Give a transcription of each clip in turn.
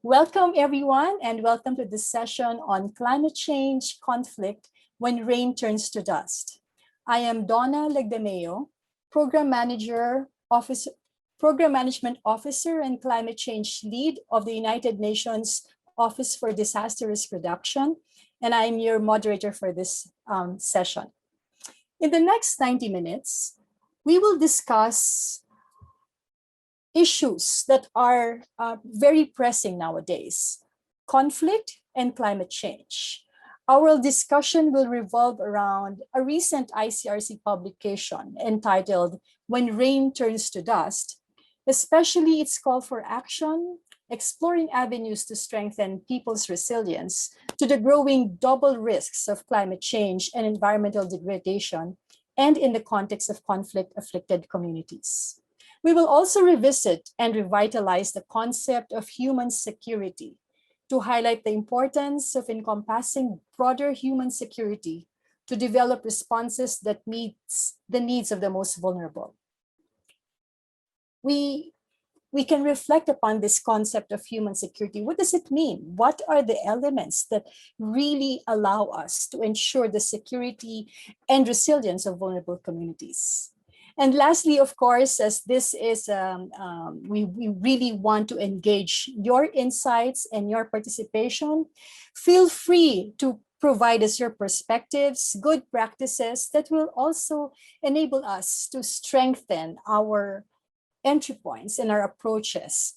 Welcome everyone, and welcome to this session on climate change conflict when rain turns to dust. I am Donna Legdemeo, Program Management Officer and Climate Change Lead of the United Nations Office for Disaster Risk Reduction, and I'm your moderator for this session. In the next 90 minutes, we will discuss issues that are very pressing nowadays: conflict and climate change. Our discussion will revolve around a recent ICRC publication entitled "When Rain Turns to Dust," especially its call for action, exploring avenues to strengthen people's resilience to the growing double risks of climate change and environmental degradation, and in the context of conflict-afflicted communities. We will also revisit and revitalize the concept of human security to highlight the importance of encompassing broader human security to develop responses that meets the needs of the most vulnerable. We can reflect upon this concept of human security. What does it mean? What are the elements that really allow us to ensure the security and resilience of vulnerable communities? And lastly, of course, as this is, we really want to engage your insights and your participation. Feel free to provide us your perspectives, good practices that will also enable us to strengthen our entry points and our approaches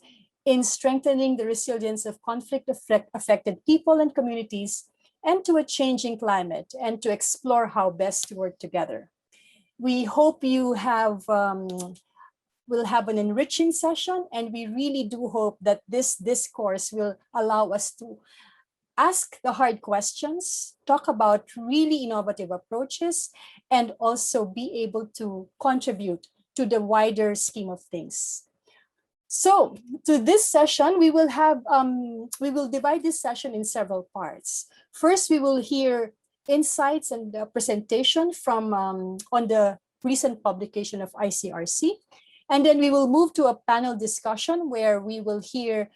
in strengthening the resilience of conflict-affected people and communities, and to a changing climate, and to explore how best to work together. We hope you will have an enriching session, and we really do hope that this discourse will allow us to ask the hard questions, talk about really innovative approaches, and also be able to contribute to the wider scheme of things. So to this session, we will divide this session in several parts. First, we will hear insights and the presentation from on the recent publication of ICRC. And then we will move to a panel discussion where we will hear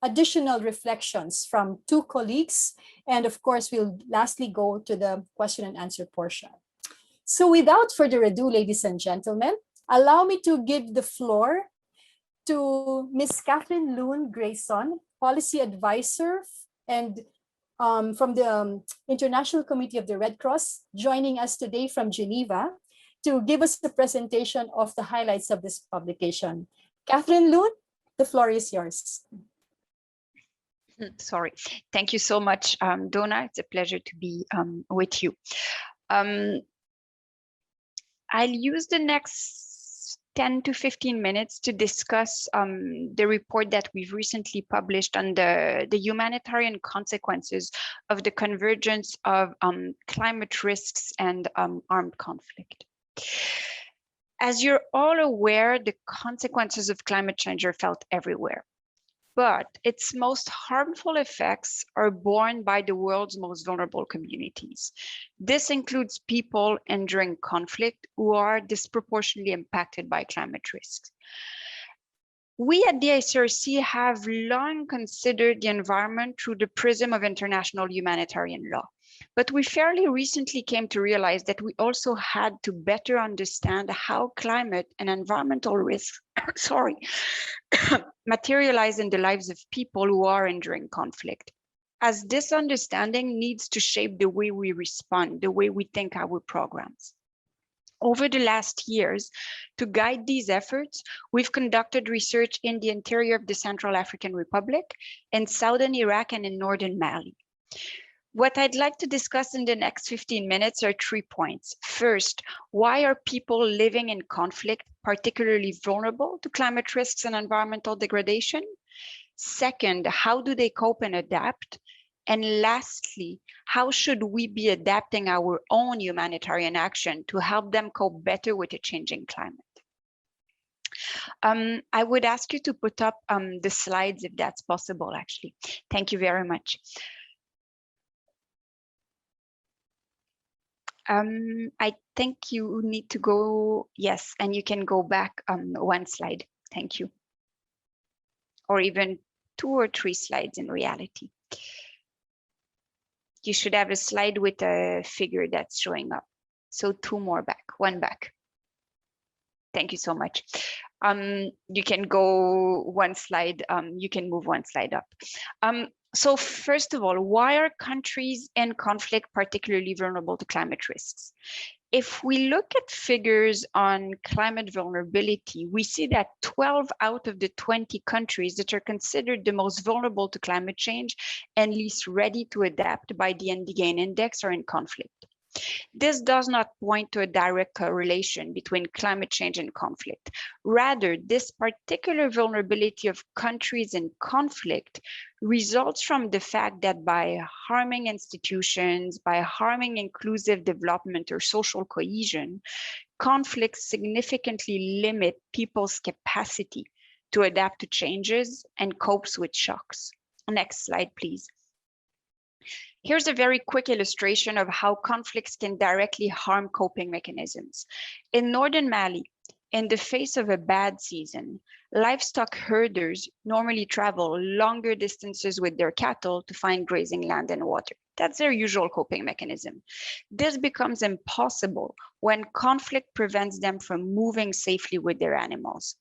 additional reflections from two colleagues. And of course, we'll lastly go to the question and answer portion. So without further ado, ladies and gentlemen, allow me to give the floor to Ms. Catherine Loon Grayson, Policy Advisor and from the International Committee of the Red Cross, joining us today from Geneva to give us the presentation of the highlights of this publication. Catherine Loon, the floor is yours. Sorry. Thank you so much, Donna. It's a pleasure to be with you. I'll use the next 10 to 15 minutes to discuss the report that we've recently published on the humanitarian consequences of the convergence of climate risks and armed conflict. As you're all aware, the consequences of climate change are felt everywhere, but its most harmful effects are borne by the world's most vulnerable communities. This includes people enduring conflict who are disproportionately impacted by climate risks. We at the ICRC have long considered the environment through the prism of international humanitarian law, but we fairly recently came to realize that we also had to better understand how climate and environmental risks materialize in the lives of people who are enduring conflict, as this understanding needs to shape the way we respond, the way we think our programs. Over the last years, to guide these efforts, we've conducted research in the interior of the Central African Republic, in southern Iraq, and in northern Mali. What I'd like to discuss in the next 15 minutes are 3 points. First, why are people living in conflict particularly vulnerable to climate risks and environmental degradation? Second, how do they cope and adapt? And lastly, how should we be adapting our own humanitarian action to help them cope better with a changing climate? I would ask you to put up the slides if that's possible, actually. Thank you very much. I think you need to go, yes, and you can go back one slide. Thank you. Or even 2 or 3 slides in reality. You should have a slide with a figure that's showing up. So 2 more back, 1 back. Thank you so much. You can go 1 slide, you can move 1 slide up. So first of all, why are countries in conflict particularly vulnerable to climate risks? If we look at figures on climate vulnerability, we see that 12 out of the 20 countries that are considered the most vulnerable to climate change and least ready to adapt by the Indigen Index are in conflict. This does not point to a direct correlation between climate change and conflict. Rather, this particular vulnerability of countries in conflict results from the fact that by harming institutions, by harming inclusive development or social cohesion, conflicts significantly limit people's capacity to adapt to changes and cope with shocks. Next slide, please. Here's a very quick illustration of how conflicts can directly harm coping mechanisms. In northern Mali, in the face of a bad season, livestock herders normally travel longer distances with their cattle to find grazing land and water. That's their usual coping mechanism. This becomes impossible when conflict prevents them from moving safely with their animals.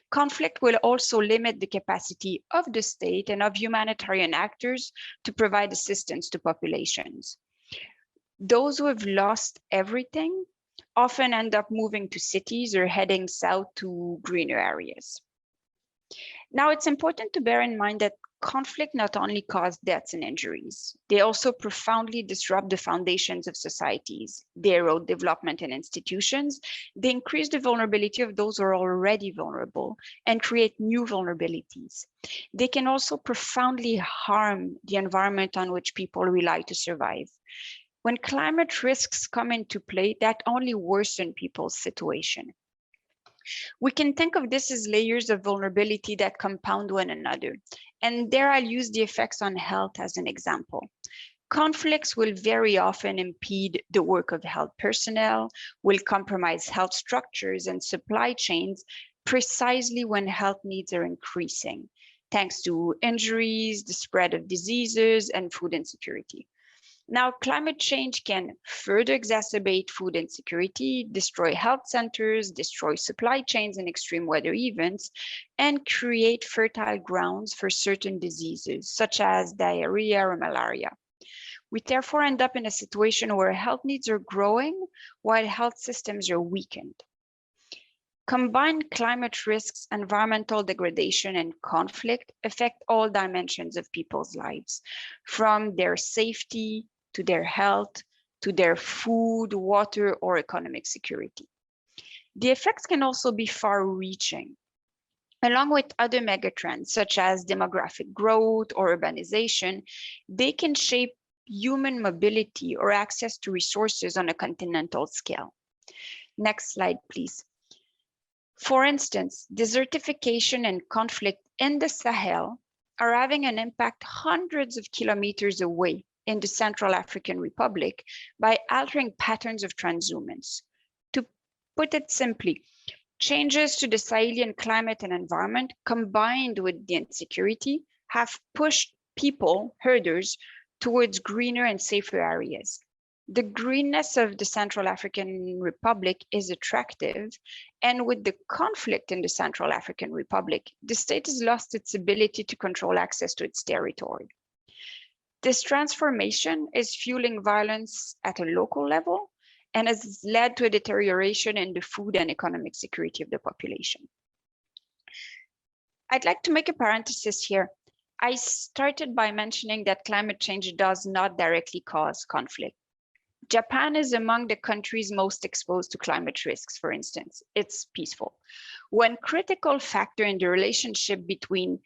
Conflict will also limit the capacity of the state and of humanitarian actors to provide assistance to populations. Those who have lost everything often end up moving to cities or heading south to greener areas. Now, it's important to bear in mind that conflict not only causes deaths and injuries, they also profoundly disrupt the foundations of societies. They erode development in institutions, they increase the vulnerability of those who are already vulnerable and create new vulnerabilities. They can also profoundly harm the environment on which people rely to survive. When climate risks come into play, that only worsens people's situation. We can think of this as layers of vulnerability that compound one another. And there I'll use the effects on health as an example. Conflicts will very often impede the work of health personnel, will compromise health structures and supply chains precisely when health needs are increasing, thanks to injuries, the spread of diseases, and food insecurity. Now, climate change can further exacerbate food insecurity, destroy health centers, destroy supply chains in extreme weather events, and create fertile grounds for certain diseases, such as diarrhea or malaria. We therefore end up in a situation where health needs are growing while health systems are weakened. Combined climate risks, environmental degradation, and conflict affect all dimensions of people's lives, from their safety to their health, to their food, water, or economic security. The effects can also be far-reaching. Along with other megatrends, such as demographic growth or urbanization, they can shape human mobility or access to resources on a continental scale. Next slide, please. For instance, desertification and conflict in the Sahel are having an impact hundreds of kilometers away in the Central African Republic by altering patterns of transhumance. To put it simply, changes to the Sahelian climate and environment combined with the insecurity have pushed people, herders, towards greener and safer areas. The greenness of the Central African Republic is attractive, and with the conflict in the Central African Republic, the state has lost its ability to control access to its territory. This transformation is fueling violence at a local level and has led to a deterioration in the food and economic security of the population. I'd like to make a parenthesis here. I started by mentioning that climate change does not directly cause conflict. Japan is among the countries most exposed to climate risks, for instance. It's peaceful. One critical factor in the relationship between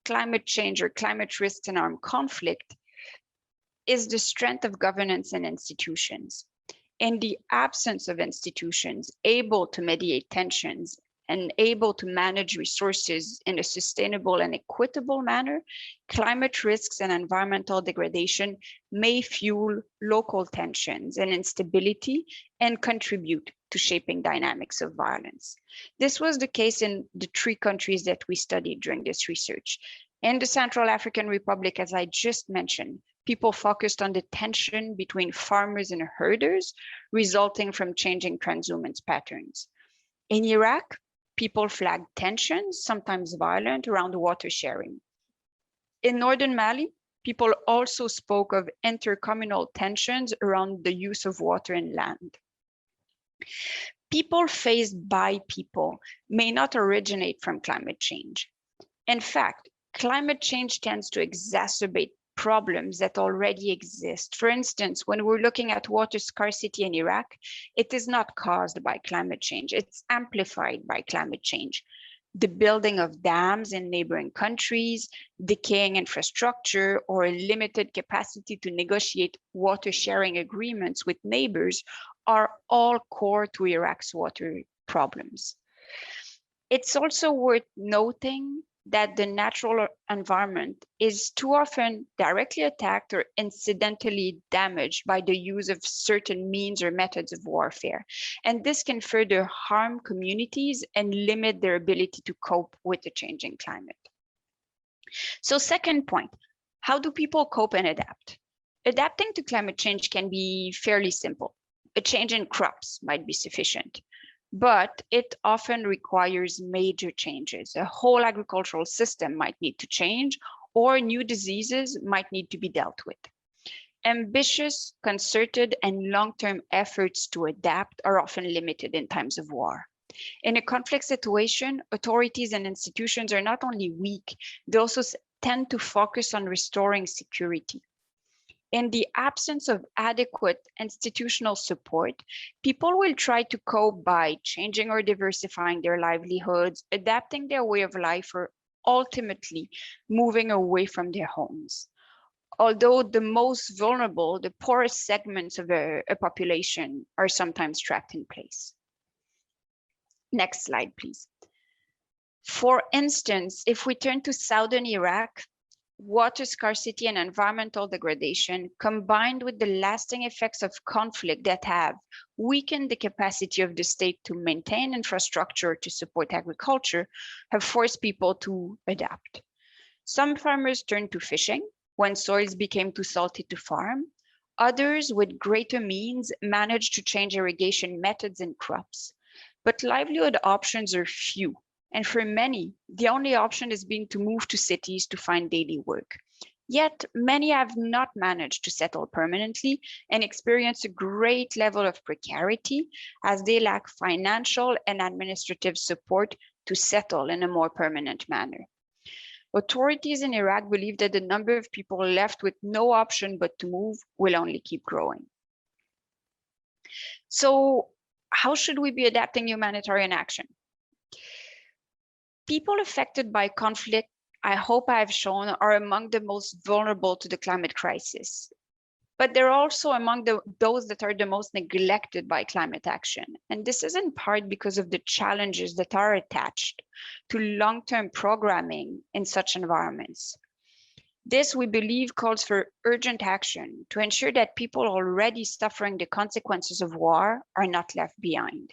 climate change or climate risks and armed conflict is the strength of governance and institutions. In the absence of institutions able to mediate tensions and able to manage resources in a sustainable and equitable manner, climate risks and environmental degradation may fuel local tensions and instability and contribute to shaping dynamics of violence. This was the case in the 3 countries that we studied during this research. In the Central African Republic, as I just mentioned, people focused on the tension between farmers and herders resulting from changing transhumance patterns. In Iraq, people flagged tensions, sometimes violent, around water sharing. In northern Mali, people also spoke of intercommunal tensions around the use of water and land. People faced by people may not originate from climate change. In fact, climate change tends to exacerbate problems that already exist. For instance, when we're looking at water scarcity in Iraq, it is not caused by climate change, it's amplified by climate change. The building of dams in neighboring countries, decaying infrastructure, or a limited capacity to negotiate water sharing agreements with neighbors are all core to Iraq's water problems. It's also worth noting that the natural environment is too often directly attacked or incidentally damaged by the use of certain means or methods of warfare. And this can further harm communities and limit their ability to cope with the changing climate. So second point, how do people cope and adapt? Adapting to climate change can be fairly simple. A change in crops might be sufficient, but it often requires major changes. A whole agricultural system might need to change, or new diseases might need to be dealt with. Ambitious, concerted, and long-term efforts to adapt are often limited in times of war. In a conflict situation, authorities and institutions are not only weak, they also tend to focus on restoring security. In the absence of adequate institutional support, people will try to cope by changing or diversifying their livelihoods, adapting their way of life, or ultimately moving away from their homes. Although the most vulnerable, the poorest segments of a population are sometimes trapped in place. Next slide, please. For instance, if we turn to southern Iraq, water scarcity and environmental degradation, combined with the lasting effects of conflict that have weakened the capacity of the state to maintain infrastructure to support agriculture, have forced people to adapt. Some farmers turned to fishing when soils became too salty to farm. Others, with greater means, managed to change irrigation methods and crops. But livelihood options are few. And for many, the only option has been to move to cities to find daily work. Yet many have not managed to settle permanently and experience a great level of precarity as they lack financial and administrative support to settle in a more permanent manner. Authorities in Iraq believe that the number of people left with no option but to move will only keep growing. So how should we be adapting humanitarian action? People affected by conflict, I hope I have shown, are among the most vulnerable to the climate crisis. But they're also among those that are the most neglected by climate action. And this is in part because of the challenges that are attached to long-term programming in such environments. This, we believe, calls for urgent action to ensure that people already suffering the consequences of war are not left behind.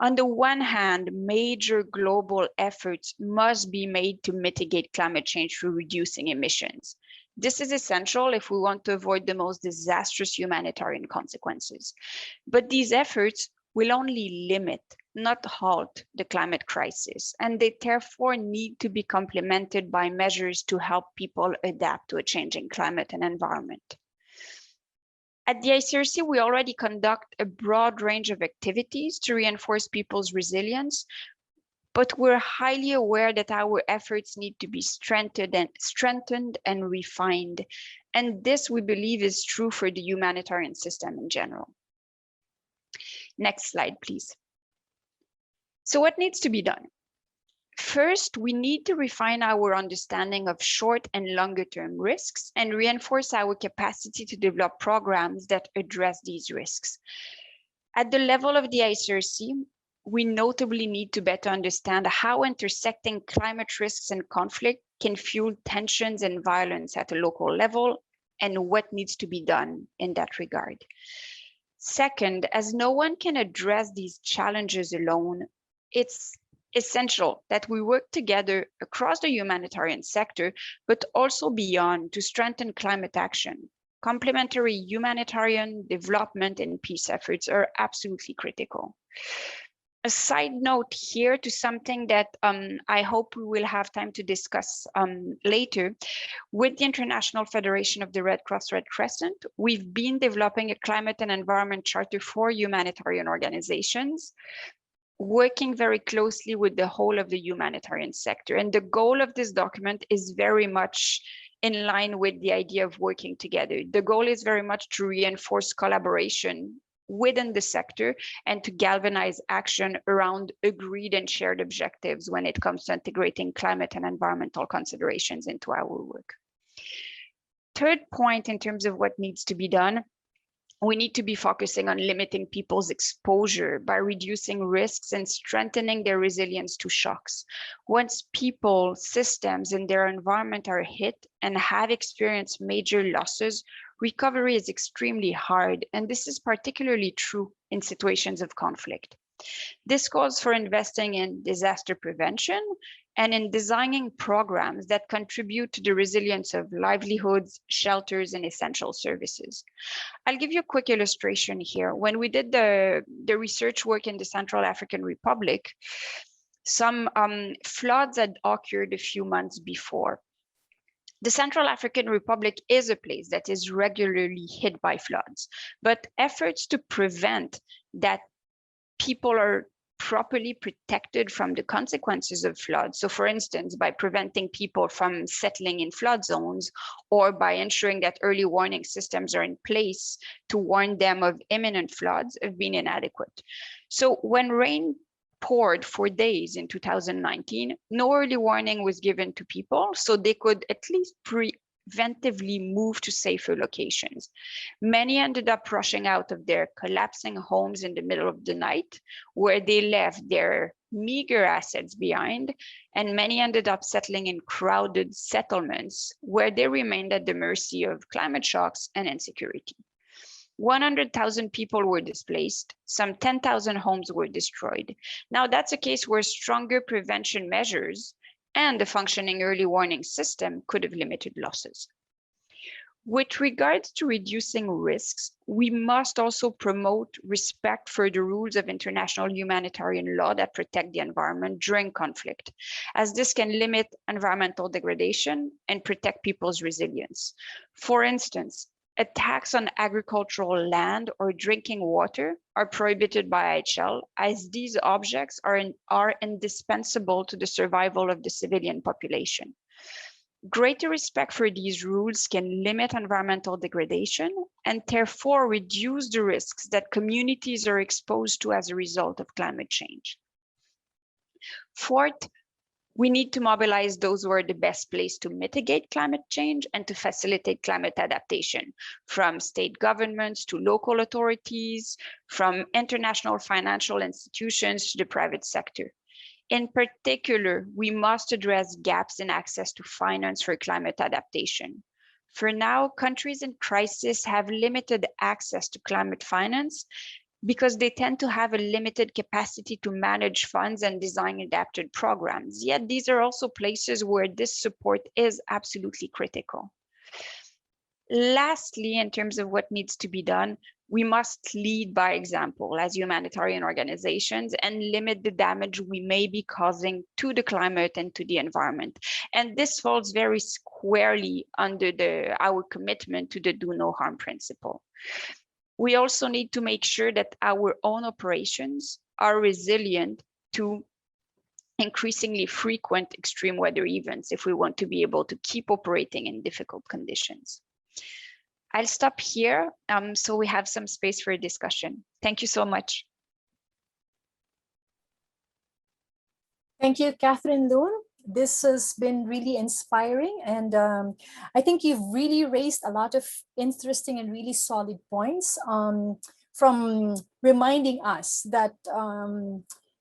On the one hand, major global efforts must be made to mitigate climate change through reducing emissions. This is essential if we want to avoid the most disastrous humanitarian consequences. But these efforts will only limit, not halt, the climate crisis, and they therefore need to be complemented by measures to help people adapt to a changing climate and environment. At the ICRC, we already conduct a broad range of activities to reinforce people's resilience, but we're highly aware that our efforts need to be strengthened and refined. And this, we believe, is true for the humanitarian system in general. Next slide, please. So what needs to be done? First, we need to refine our understanding of short and longer term risks and reinforce our capacity to develop programs that address these risks. At the level of the ICRC, we notably need to better understand how intersecting climate risks and conflict can fuel tensions and violence at a local level and what needs to be done in that regard. Second, as no one can address these challenges alone, it's essential that we work together across the humanitarian sector, but also beyond to strengthen climate action. Complementary humanitarian development and peace efforts are absolutely critical. A side note here to something that I hope we will have time to discuss later. With the International Federation of the Red Cross Red Crescent, we've been developing a climate and environment charter for humanitarian organizations, working very closely with the whole of the humanitarian sector. And the goal of this document is very much in line with the idea of working together. The goal is very much to reinforce collaboration within the sector and to galvanize action around agreed and shared objectives when it comes to integrating climate and environmental considerations into our work. Third point in terms of what needs to be done, we need to be focusing on limiting people's exposure by reducing risks and strengthening their resilience to shocks. Once people, systems, and their environment are hit and have experienced major losses, recovery is extremely hard, and this is particularly true in situations of conflict. This calls for investing in disaster prevention and in designing programs that contribute to the resilience of livelihoods, shelters, and essential services. I'll give you a quick illustration here. When we did the research work in the Central African Republic, some floods had occurred a few months before. The Central African Republic is a place that is regularly hit by floods, but efforts to prevent that people are properly protected from the consequences of floods. So for instance, by preventing people from settling in flood zones, or by ensuring that early warning systems are in place to warn them of imminent floods, have been inadequate. So when rain poured for days in 2019, no early warning was given to people, so they could at least preventively move to safer locations. Many ended up rushing out of their collapsing homes in the middle of the night, where they left their meager assets behind, and many ended up settling in crowded settlements, where they remained at the mercy of climate shocks and insecurity. 100,000 people were displaced, some 10,000 homes were destroyed. Now that's a case where stronger prevention measures and a functioning early warning system could have limited losses. With regards to reducing risks, we must also promote respect for the rules of international humanitarian law that protect the environment during conflict, as this can limit environmental degradation and protect people's resilience. For instance, attacks on agricultural land or drinking water are prohibited by IHL, as these objects are indispensable to the survival of the civilian population. Greater respect for these rules can limit environmental degradation and therefore reduce the risks that communities are exposed to as a result of climate change. Fourth, we need to mobilize those who are the best placed to mitigate climate change and to facilitate climate adaptation, from state governments to local authorities, from international financial institutions to the private sector. In particular, we must address gaps in access to finance for climate adaptation. For now, countries in crisis have limited access to climate finance because they tend to have a limited capacity to manage funds and design adapted programs. Yet these are also places where this support is absolutely critical. Lastly, in terms of what needs to be done, we must lead by example as humanitarian organizations and limit the damage we may be causing to the climate and to the environment. And this falls very squarely under our commitment to the do no harm principle. We also need to make sure that our own operations are resilient to increasingly frequent extreme weather events if we want to be able to keep operating in difficult conditions. I'll stop here so we have some space for a discussion. Thank you so much. Thank you, Catherine Loon. This has been really inspiring, and I think you've really raised a lot of interesting and really solid points from reminding us that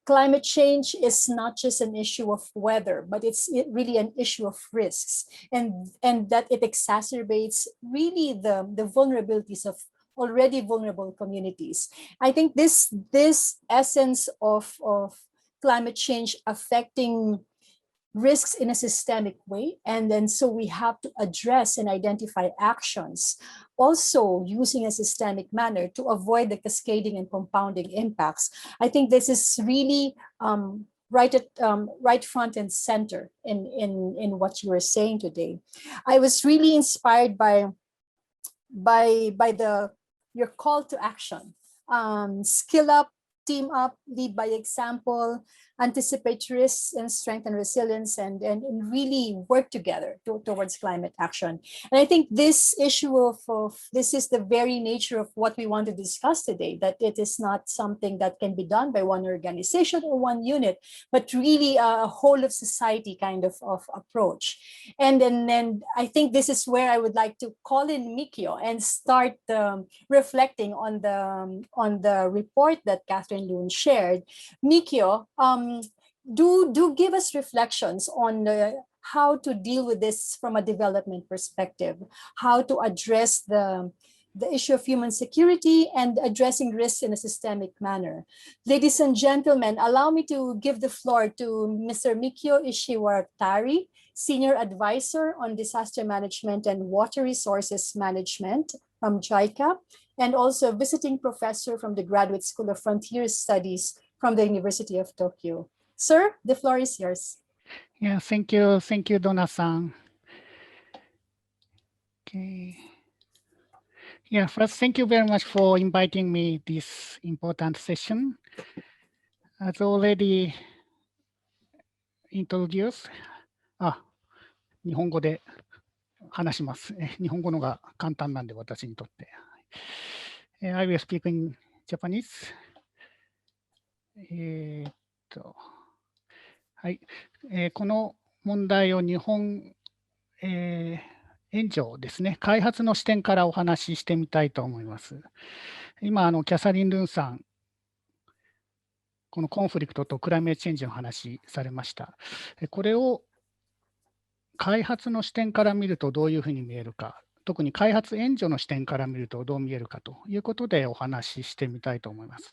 climate change is not just an issue of weather, but it's really an issue of risks, and that it exacerbates really the vulnerabilities of already vulnerable communities. I think this essence of climate change affecting risks in a systemic way. And then so we have to address and identify actions, also using a systemic manner to avoid the cascading and compounding impacts. I think this is really right front and center in what you were saying today. I was really inspired by your call to action. Skill up, team up, lead by example, anticipate risks and strengthen resilience, and really work together towards climate action. And I think this issue of this is the very nature of what we want to discuss today, that it is not something that can be done by one organization or one unit, but really a whole of society kind of approach. And then I think this is where I would like to call in Mikio and start reflecting on the report that Catherine Loon shared. Mikio, do give us reflections on how to deal with this from a development perspective, how to address the issue of human security and addressing risks in a systemic manner. Ladies and gentlemen, allow me to give the floor to Mr. Mikio Ishiwatari, Senior Advisor on Disaster Management and Water Resources Management from JICA, and also visiting professor from the Graduate School of Frontier Studies from the University of Tokyo. Sir, the floor is yours. Yeah, thank you, Donna-san. Okay. Yeah, first, thank you very much for inviting me this important session. As already introduced, 日本語で話します。日本語のが簡単なんで、私にとって。I will speak in Japanese. はい、この問題を日本、援助ですね、開発の視点からお話ししてみたいと思います。今、キャサリン・ルーンさん、このコンフリクトとクライメートチェンジの話されました。これを開発の視点から見るとどういうふうに見えるか、特に開発援助の視点から見るとどう見えるかということでお話ししてみたいと思います。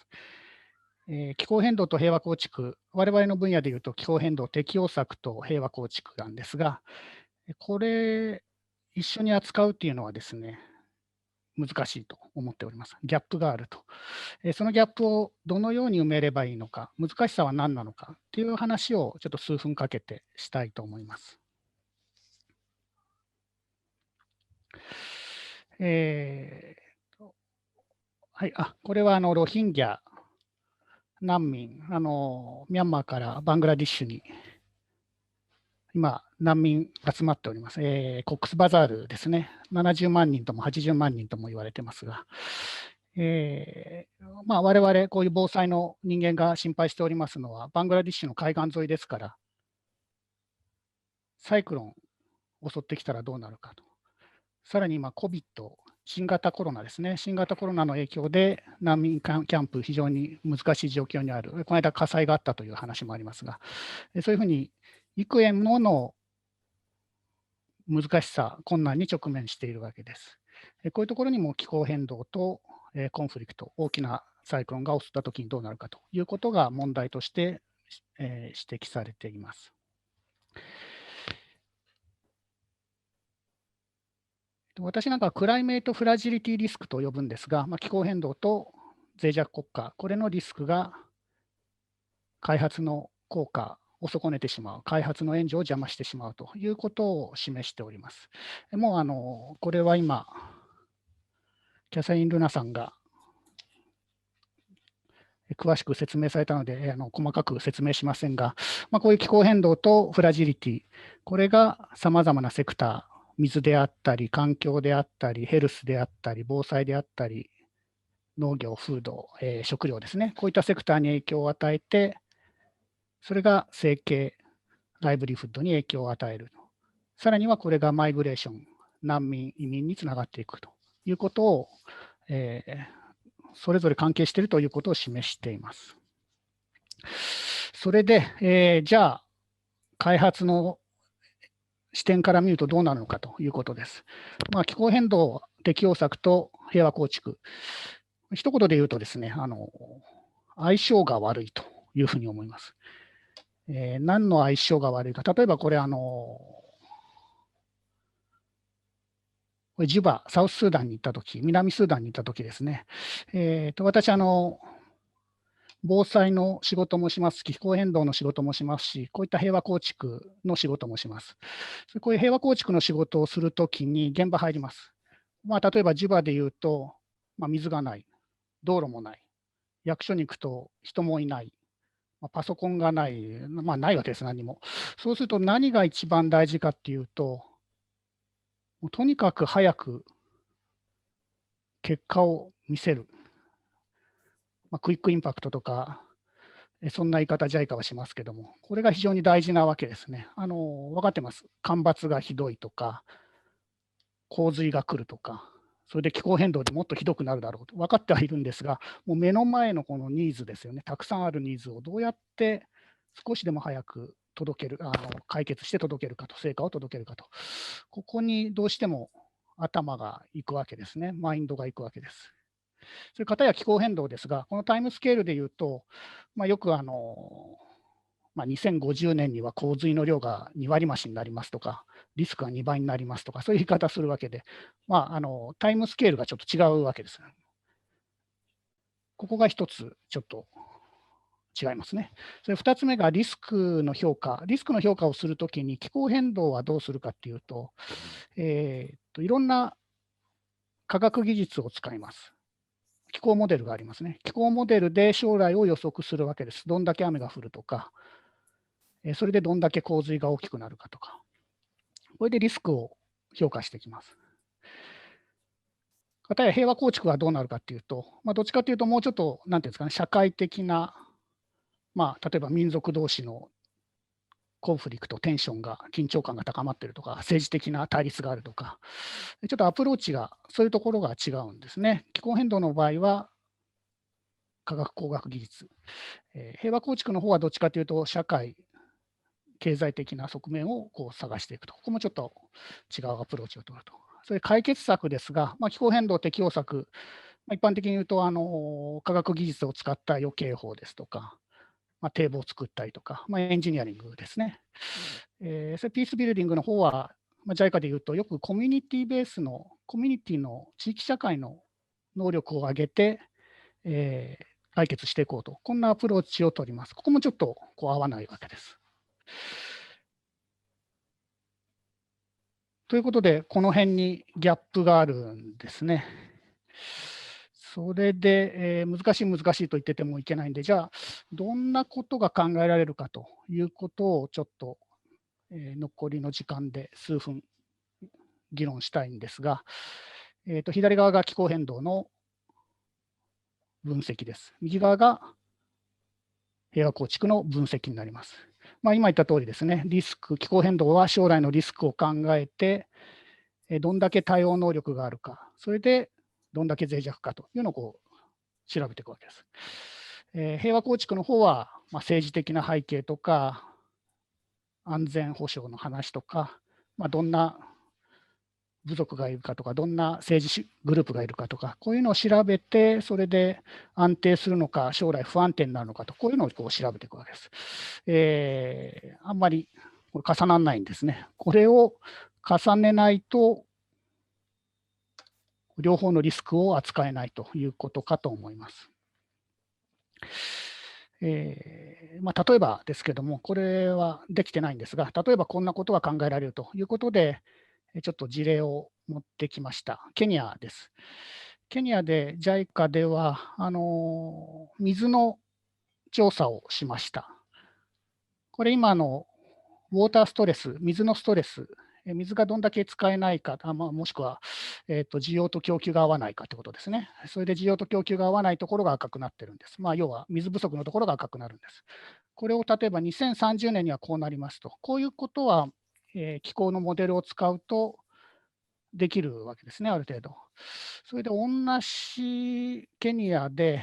気候変動と平和構築、我々の分野でいうと気候変動適応策と平和構築なんですが、これ一緒に扱うっていうのはですね、難しいと思っております。ギャップがあると。そのギャップをどのように埋めればいいのか、難しさは何なのかっていう話をちょっと数分かけてしたいと思います。はい、これはロヒンギャ難民、ミャンマーからバングラディッシュに今、難民集まっております。コックスバザールですね、70万人とも80万人とも言われてますが、我々こういう防災の人間が心配しておりますのは、バングラディッシュの海岸沿いですから、サイクロン襲ってきたらどうなるかと。さらに今、COVID、新型コロナですね、新型コロナの影響で難民キャンプ、非常に難しい状況にある、この間火災があったという話もありますが、そういうふうに幾重もの難しさ、困難に直面しているわけです。こういうところにも気候変動とコンフリクト、大きなサイクロンが襲ったときにどうなるかということが問題として指摘されています。私なんかはクライメートフラジリティリスクと呼ぶんですが、気候変動と脆弱国家、これのリスクが開発の効果を損ねてしまう、開発の援助を邪魔してしまうということを示しております。もうこれは今、キャサリン・ルナさんが詳しく説明されたので、細かく説明しませんが、こういう気候変動とフラジリティ、これがさまざまなセクター、水であったり、環境であったり、ヘルスであったり、防災であったり、農業、フード、食料ですね、こういったセクターに影響を与えて、それが生計、ライブリフッドに影響を与える。さらにはこれがマイグレーション、難民、移民につながっていくということを、それぞれ関係しているということを示しています。それで、じゃあ、開発の視点から見るとどうなるのかということです。気候変動適応策と平和構築。一言で言うとですね、相性が悪いというふうに思います。何の相性が悪いか、例えばこれ、これジュバ、サウススーダンに行ったとき、南スーダンに行ったときですね。私、防災の仕事もしますし、気候変動の仕事もしますし、こういった平和構築の仕事もします。こういう平和構築の仕事をするときに現場入ります。例えばジュバでいうと、水がない、道路もない、役所に行くと人もいない、パソコンがない、ないわけです、何も。そうすると何が一番大事かっていうと、とにかく早く結果を見せる。クイックインパクトとか、そんな言い方、JICA はしますけども、これが非常に大事なわけですね。分かってます。干ばつがひどいとか、洪水が来るとか、それで気候変動でもっとひどくなるだろうと分かってはいるんですが、もう目の前のこのニーズですよね、たくさんあるニーズをどうやって少しでも早く届ける、解決して届けるかと、成果を届けるかと、ここにどうしても頭がいくわけですね、マインドがいくわけです。それからや気候変動ですが、このタイムスケールでいうと、よく2050年には洪水の量が2割増しになりますとか、リスクが2倍になりますとか、そういう言い方するわけで、タイムスケールがちょっと違うわけです。ここが一つちょっと違いますね。それ2つ目がリスクの評価。リスクの評価をするときに気候変動はどうするかっていうと、いろんな科学技術を使います。気候モデルがありますね。気候モデルで将来を予測するわけです。どんだけ雨が降るとか、それでどんだけ洪水が大きくなるかとか、これでリスクを評価していきます。片や平和構築はどうなるかというと、どっちかというと、もうちょっと、なんていうんですかね、社会的な、例えば民族同士のコンフリクト、テンションが、緊張感が高まっているとか、政治的な対立があるとか、ちょっとアプローチが、そういうところが違うんですね。気候変動の場合は、科学工学技術、平和構築の方はどっちかというと、社会、経済的な側面を探していくと、ここもちょっと違うアプローチを取ると。それ解決策ですが、気候変動適応策、一般的に言うと、科学技術を使った予警法ですとか、堤防を作ったりとか、エンジニアリングですね。それピースビルディングの方は、JICA でいうと、よくコミュニティベースの、コミュニティの地域社会の能力を上げて、解決していこうと、こんなアプローチを取ります。ここもちょっと合わないわけです。ということで、この辺にギャップがあるんですね。それで、難しいと言っててもいけないんで、じゃあ、どんなことが考えられるかということをちょっと、残りの時間で数分議論したいんですが、左側が気候変動の分析です。右側が平和構築の分析になります。今言った通りですね、リスク、気候変動は将来のリスクを考えて、どんだけ対応能力があるか、それでどんだけ脆弱かというのを調べていくわけです。平和構築の方は、政治的な背景とか、安全保障の話とか、どんな部族がいるかとか、どんな政治グループがいるかとか、こういうのを調べて、それで安定するのか、将来不安定になるのかと、こういうのを調べていくわけです。あんまりこれ重ならないんですね。これを重ねないと、両方のリスクを扱えないということかと思います。例えばですけども、これはできてないんですが、例えばこんなことが考えられるということで、ちょっと事例を持ってきました。ケニアです。ケニアで JICA では水の調査をしました。これ今のウォーターストレス、水のストレス、水がどんだけ使えないか、もしくは、需要と供給が合わないかということですね。それで需要と供給が合わないところが赤くなってるんです。要は水不足のところが赤くなるんです。これを例えば2030年にはこうなりますと、こういうことは、気候のモデルを使うとできるわけですね、ある程度。それで同じケニアで、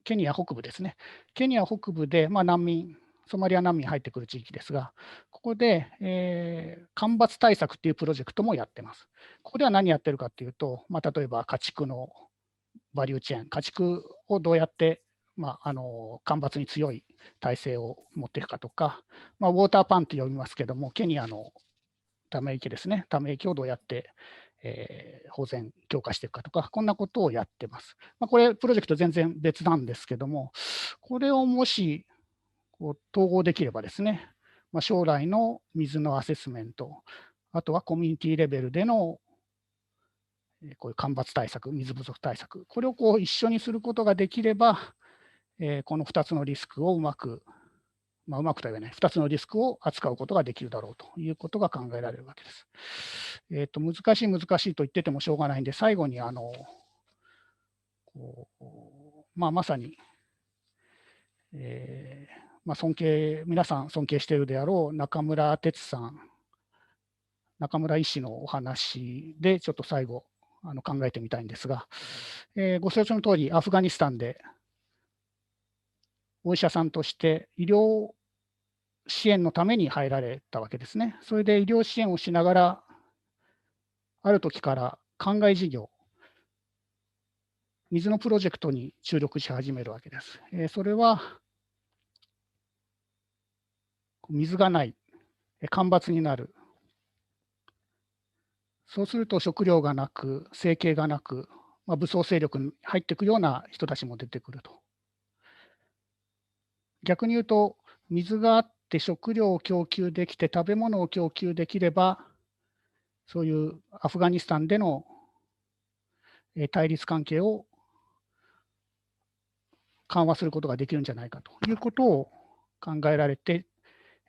ケニア北部ですね。ケニア北部で、難民、ソマリア難民入ってくる地域ですが、ここで、干ばつ対策っていうプロジェクトもやってます。ここでは何やってるかっていうと、例えば家畜のバリューチェーン、家畜をどうやって、干ばつに強い体制を持っていくかとか、ウォーターパンと呼びますけども、ケニアのため池ですね、ため池をどうやって、保全、強化していくかとか、こんなことをやってます。これ、プロジェクト全然別なんですけども、これをもし統合できればですね、将来の水のアセスメント、あとはコミュニティレベルでのこういう干ばつ対策、水不足対策、これを一緒にすることができれば、この2つのリスクをうまくとは言えない、2つのリスクを扱うことができるだろうということが考えられるわけです。難しいと言っててもしょうがないんで、最後にまさに、皆さん尊敬しているであろう中村哲さん、中村医師のお話でちょっと最後考えてみたいんですが、ご承知の通り、アフガニスタンでお医者さんとして医療支援のために入られたわけですね。それで医療支援をしながら、ある時から灌漑事業、水のプロジェクトに注力し始めるわけです。それは、水がない、干ばつになる。そうすると食料がなく、生計がなく、武装勢力に入っていくような人たちも出てくると。逆に言うと、水があって食料を供給できて、食べ物を供給できれば、そういうアフガニスタンでの対立関係を緩和することができるんじゃないかということを考えられて、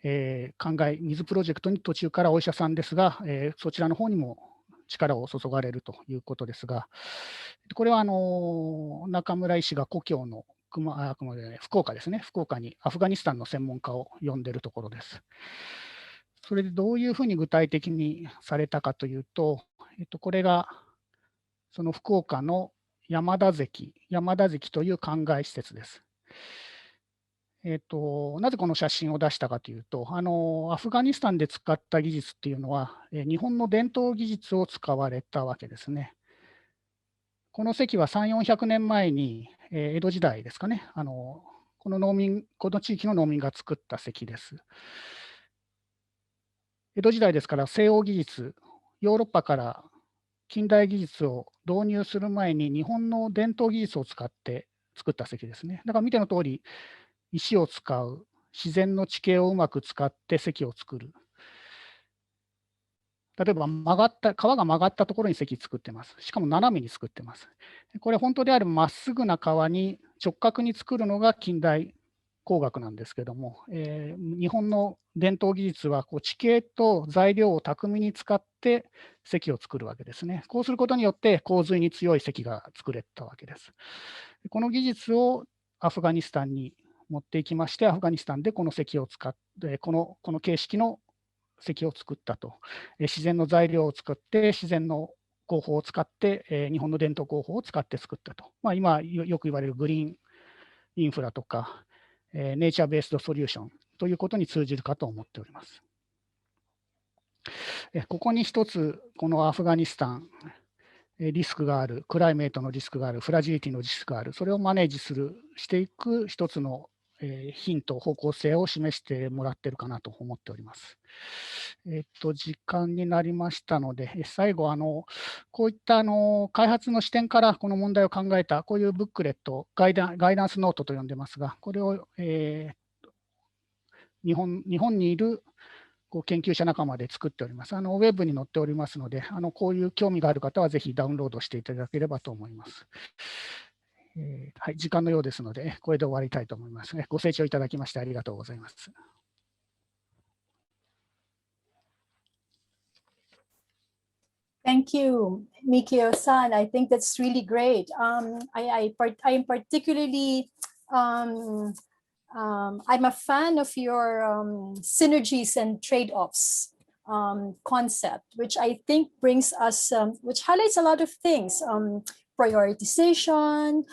水プロジェクトに途中からお医者さんですが、そちらの方にも力を注がれるということですが、これは中村医師が故郷の福岡ですね、福岡にアフガニスタンの専門家を呼んでいるところです。それでどういうふうに具体的にされたかというと、これがその福岡の山田関という灌漑施設です。なぜこの写真を出したかというと、アフガニスタンで使った技術っていうのは、日本の伝統技術を使われたわけですね。この堰は3、400年前に、江戸時代ですかね、この地域の農民が作った堰です。江戸時代ですから西欧技術、ヨーロッパから近代技術を導入する前に日本の伝統技術を使って作った堰ですね。だから見ての通り、石を使う、自然の地形をうまく使って堰を作る。例えば川が曲がったところに堰作ってます。しかも斜めに作ってます。これ本当であればまっすぐな川に直角に作るのが近代工学なんですけども、日本の伝統技術は地形と材料を巧みに使って堰を作るわけですね。こうすることによって洪水に強い堰が作れたわけです。この技術をアフガニスタンに持っていきまして、アフガニスタンでこの堰を使って、この形式の堰を作ったと。自然の材料を作って、自然の工法を使って、日本の伝統工法を使って作ったと。今よく言われるグリーンインフラとか、ネイチャーベースドソリューションということに通じるかと思っております。ここに一つ、このアフガニスタン、リスクがある、クライメートのリスクがある、フラジリティのリスクがある、それをマネージしていく一つのヒント、方向性を示してもらっているかなと思っております。時間になりましたので、最後、こういった開発の視点からこの問題を考えた、こういうブックレット、ガイダンスノートと呼んでますが、これを、日本にいる研究者仲間で作っております。ウェブに載っておりますので、こういう興味がある方はぜひダウンロードしていただければと思います。はい、時間のようですので、これで終わりたいと思います。ご清聴いただきましてありがとうございます。Thank you, Mikio-san. I think that's really great. I'm particularly, I'm a fan of your synergies and trade-offs concept, which I think brings us, which highlights a lot of things. Prioritization,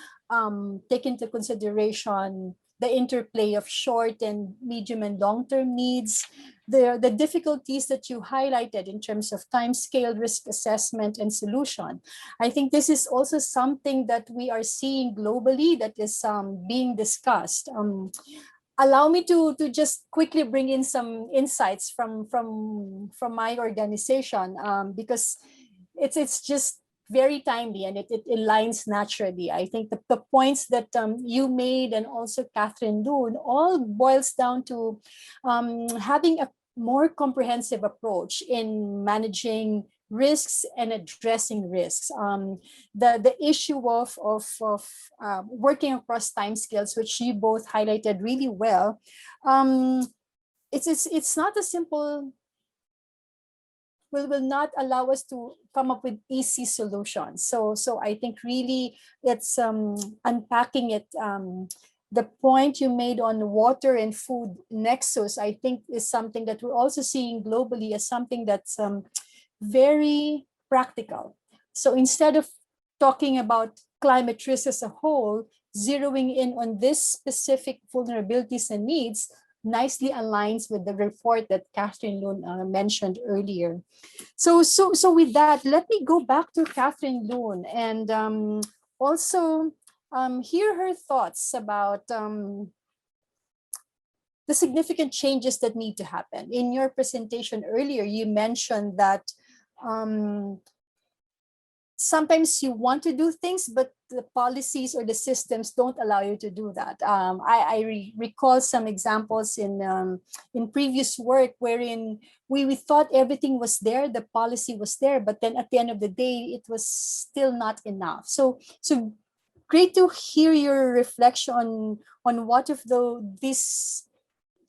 take into consideration the interplay of short and medium and long-term needs, the difficulties that you highlighted in terms of time scale, risk assessment, and solution. I think this is also something that we are seeing globally that is being discussed. Allow me to just quickly bring in some insights from my organization, because it's just very timely and it aligns naturally. I think the points that you made and also Catherine Loon all boils down to having a more comprehensive approach in managing risks and addressing risks. The issue of working across timescales, which you both highlighted really well, it's not a simple, will not allow us to come up with easy solutions. So I think really it's unpacking it. The point you made on water and food nexus, I think, is something that we're also seeing globally as something that's very practical. So instead of talking about climate risk as a whole, zeroing in on this specific vulnerabilities and needs nicely aligns with the report that Catherine Loon mentioned earlier. So with that, let me go back to Catherine Loon and also hear her thoughts about the significant changes that need to happen. In your presentation earlier, you mentioned that sometimes you want to do things, but the policies or the systems don't allow you to do that. I recall some examples in previous work wherein we thought everything was there, the policy was there, but then at the end of the day, it was still not enough. So great to hear your reflection on what of these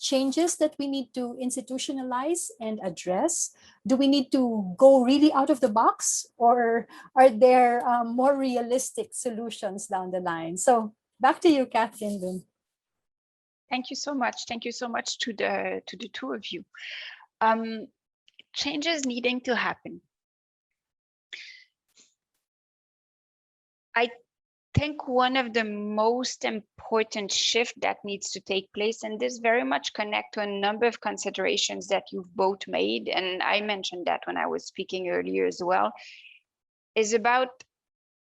changes that we need to institutionalize and address. Do we need to go really out of the box, or are there more realistic solutions down the line? So back to you, Catherine. Thank you so much. Thank you so much to the two of you. Changes needing to happen. I think one of the most important shift that needs to take place, and this very much connect to a number of considerations that you've both made, and I mentioned that when I was speaking earlier as well, is about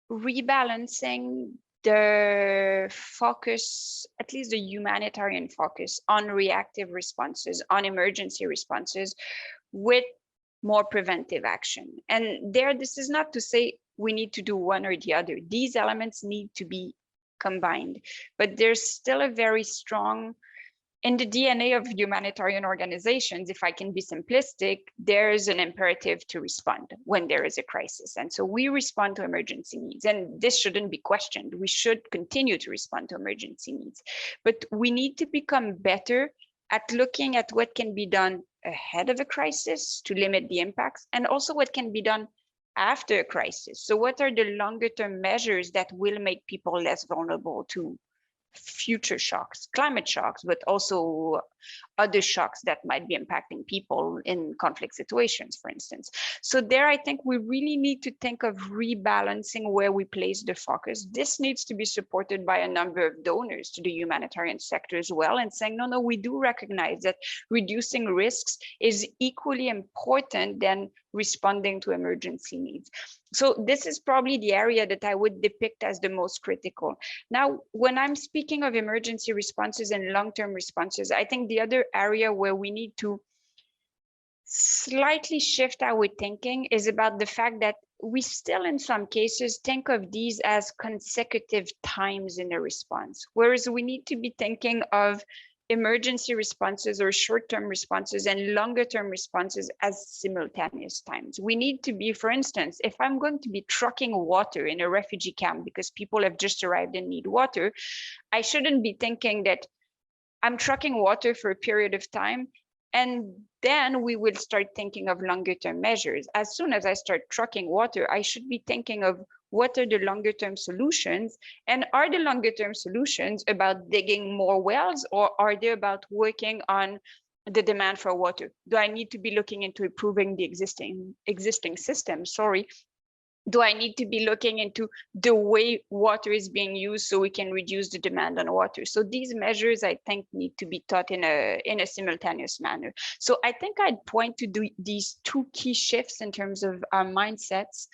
rebalancing the focus, at least the humanitarian focus, on reactive responses, on emergency responses, with more preventive action. And this is not to say we need to do one or the other. These elements need to be combined, but there's still a very strong, in the DNA of humanitarian organizations, if I can be simplistic, there's an imperative to respond when there is a crisis. And so we respond to emergency needs, and this shouldn't be questioned. We should continue to respond to emergency needs, but we need to become better at looking at what can be done ahead of a crisis to limit the impacts, and also what can be done after a crisis. So what are the longer term measures that will make people less vulnerable to future shocks, climate shocks, but also other shocks that might be impacting people in conflict situations, for instance. So there, I think we really need to think of rebalancing where we place the focus. This needs to be supported by a number of donors to the humanitarian sector as well, and saying, no, we do recognize that reducing risks is equally important than responding to emergency needs. So this is probably the area that I would depict as the most critical. Now, when I'm speaking of emergency responses and long-term responses, I think the other area where we need to slightly shift our thinking is about the fact that we still, in some cases, think of these as consecutive times in a response, whereas we need to be thinking of emergency responses or short-term responses and longer-term responses as simultaneous times. We need to be, for instance, if I'm going to be trucking water in a refugee camp because people have just arrived and need water, I shouldn't be thinking that I'm trucking water for a period of time and then we will start thinking of longer-term measures. As soon as I start trucking water, I should be thinking of what are the longer-term solutions, and are the longer-term solutions about digging more wells, or are they about working on the demand for water? Do I need to be looking into improving the existing system? Sorry, do I need to be looking into the way water is being used so we can reduce the demand on water? So these measures, I think, need to be taught in a simultaneous manner. So I think I'd point to these two key shifts in terms of our mindsets.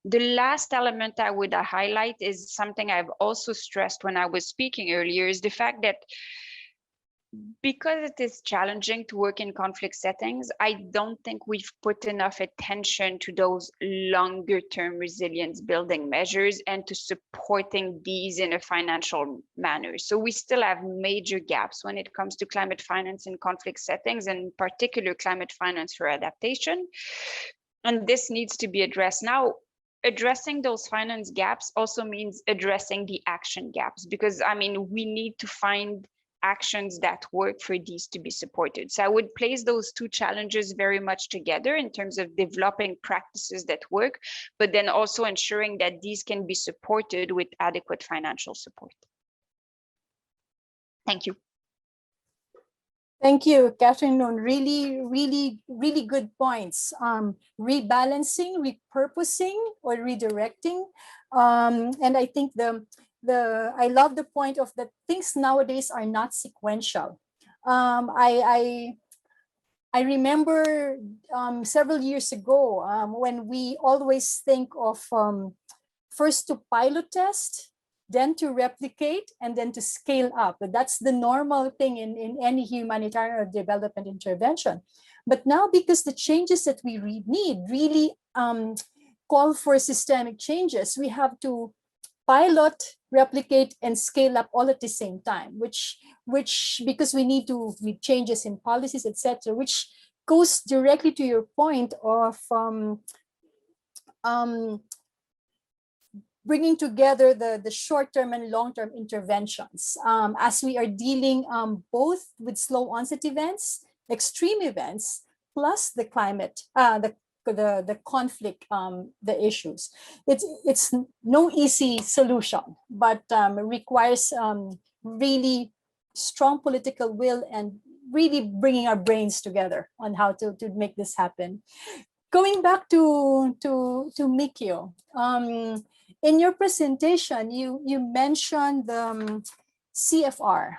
The last element I would highlight is something I've also stressed when I was speaking earlier, is the fact that because it is challenging to work in conflict settings, I don't think we've put enough attention to those longer term resilience building measures and to supporting these in a financial manner. So we still have major gaps when it comes to climate finance in conflict settings, and in particular climate finance for adaptation. And this needs to be addressed. Now, addressing those finance gaps also means addressing the action gaps, because I mean, we need to find actions that work for these to be supported. So I would place those two challenges very much together in terms of developing practices that work, but then also ensuring that these can be supported with adequate financial support. Thank you. Thank you, Catherine. Really good points. Rebalancing, repurposing, or redirecting. And I think I love the point of that things nowadays are not sequential. I remember several years ago when we always think of first to pilot test, then to replicate, and then to scale up. That's the normal thing in any humanitarian or development intervention. But now, because the changes that we need really call for systemic changes, we have to pilot, replicate, and scale up all at the same time, which because we need to make changes in policies, etc., which goes directly to your point of bringing together the short-term and long-term interventions as we are dealing both with slow onset events, extreme events, plus the climate, the conflict, the issues. It's no easy solution, but requires really strong political will and really bringing our brains together on how to make this happen. Going back to Mikio, in your presentation, you mentioned the CFR,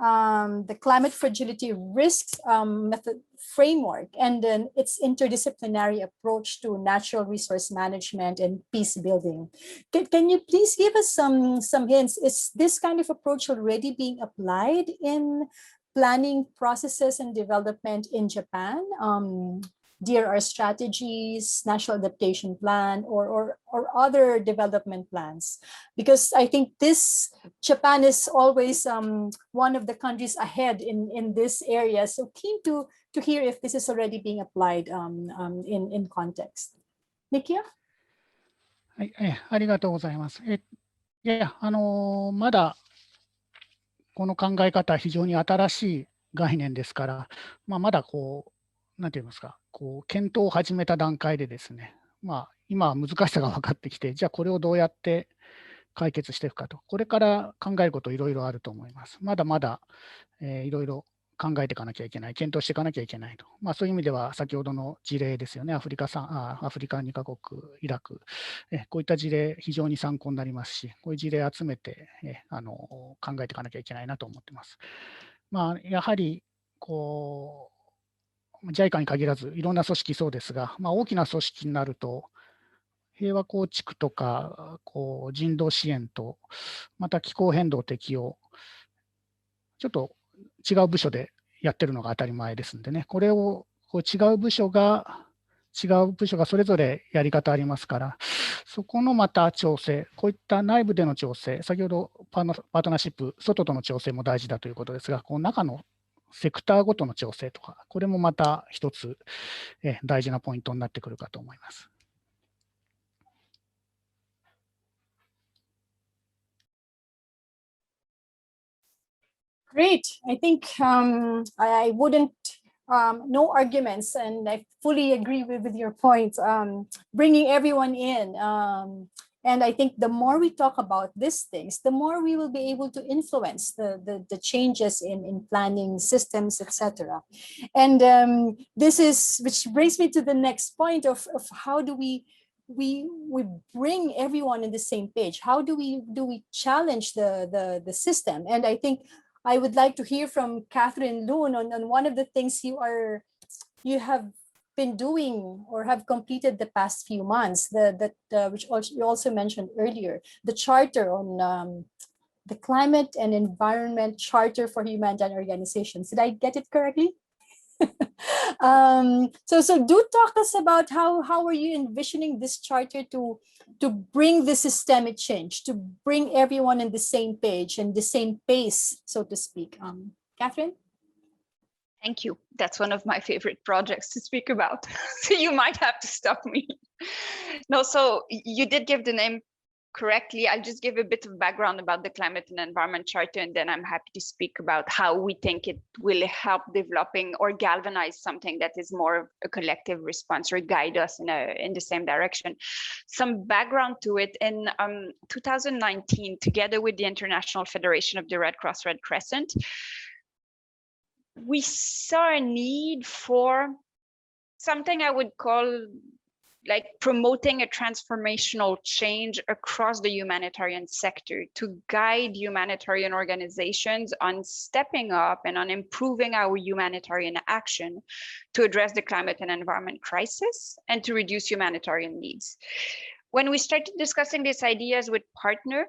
the climate fragility risks method framework, and then its interdisciplinary approach to natural resource management and peace building. Can you please give us some hints? Is this kind of approach already being applied in planning processes and development in Japan? DRR strategies, national adaptation plan, or other development plans? Because I think Japan is always one of the countries ahead in this area. So keen to hear if this is already being applied in context. Nikia? はい、ありがとうございます。まだこの考え方は非常に新しい概念ですから、まだなんて言いますか、検討を始めた段階でですね、今は難しさが分かってきて、じゃあこれをどうやって解決していくかと、これから考えることいろいろあると思います。まだまだいろいろ考えていかなきゃいけない、検討していかなきゃいけないと。そういう意味では先ほどの事例ですよね、アフリカ2カ国、イラク、こういった事例非常に参考になりますし、こういう事例集めて考えていかなきゃいけないなと思っています。やはりJICA に限らずいろんな組織そうですが、大きな組織になると平和構築とか人道支援とまた気候変動適応、ちょっと違う部署でやってるのが当たり前ですんでね、これを違う部署がそれぞれやり方ありますから、そこのまた調整、こういった内部での調整、先ほどパートナーシップ、外との調整も大事だということですが、中のセクターごとの調整とか、これもまた一つ大事なポイントになってくるかと思います。Great. I think I wouldn't, no arguments, and I fully agree with your point, bringing everyone in. And I think the more we talk about these things, the more we will be able to influence the changes in planning systems, etc. And which brings me to the next point of how do we we bring everyone in the same page? How do we challenge the system? And I think I would like to hear from Catherine Loon on one of the things you have been doing or have completed the past few months, which you also mentioned earlier, the charter on the Climate and Environment Charter for Humanitarian Organizations. Did I get it correctly? So do talk us about how are you envisioning this charter to bring the systemic change, to bring everyone in the same page and the same pace, so to speak. Catherine? Thank you. That's one of my favorite projects to speak about. So you might have to stop me. No, so you did give the name correctly. I'll just give a bit of background about the Climate and Environment Charter, and then I'm happy to speak about how we think it will help developing or galvanize something that is more of a collective response or guide us in the same direction. Some background to it: in 2019, together with the International Federation of the Red Cross Red Crescent, we saw a need for something I would call like promoting a transformational change across the humanitarian sector to guide humanitarian organizations on stepping up and on improving our humanitarian action to address the climate and environment crisis and to reduce humanitarian needs. When we started discussing these ideas with partners,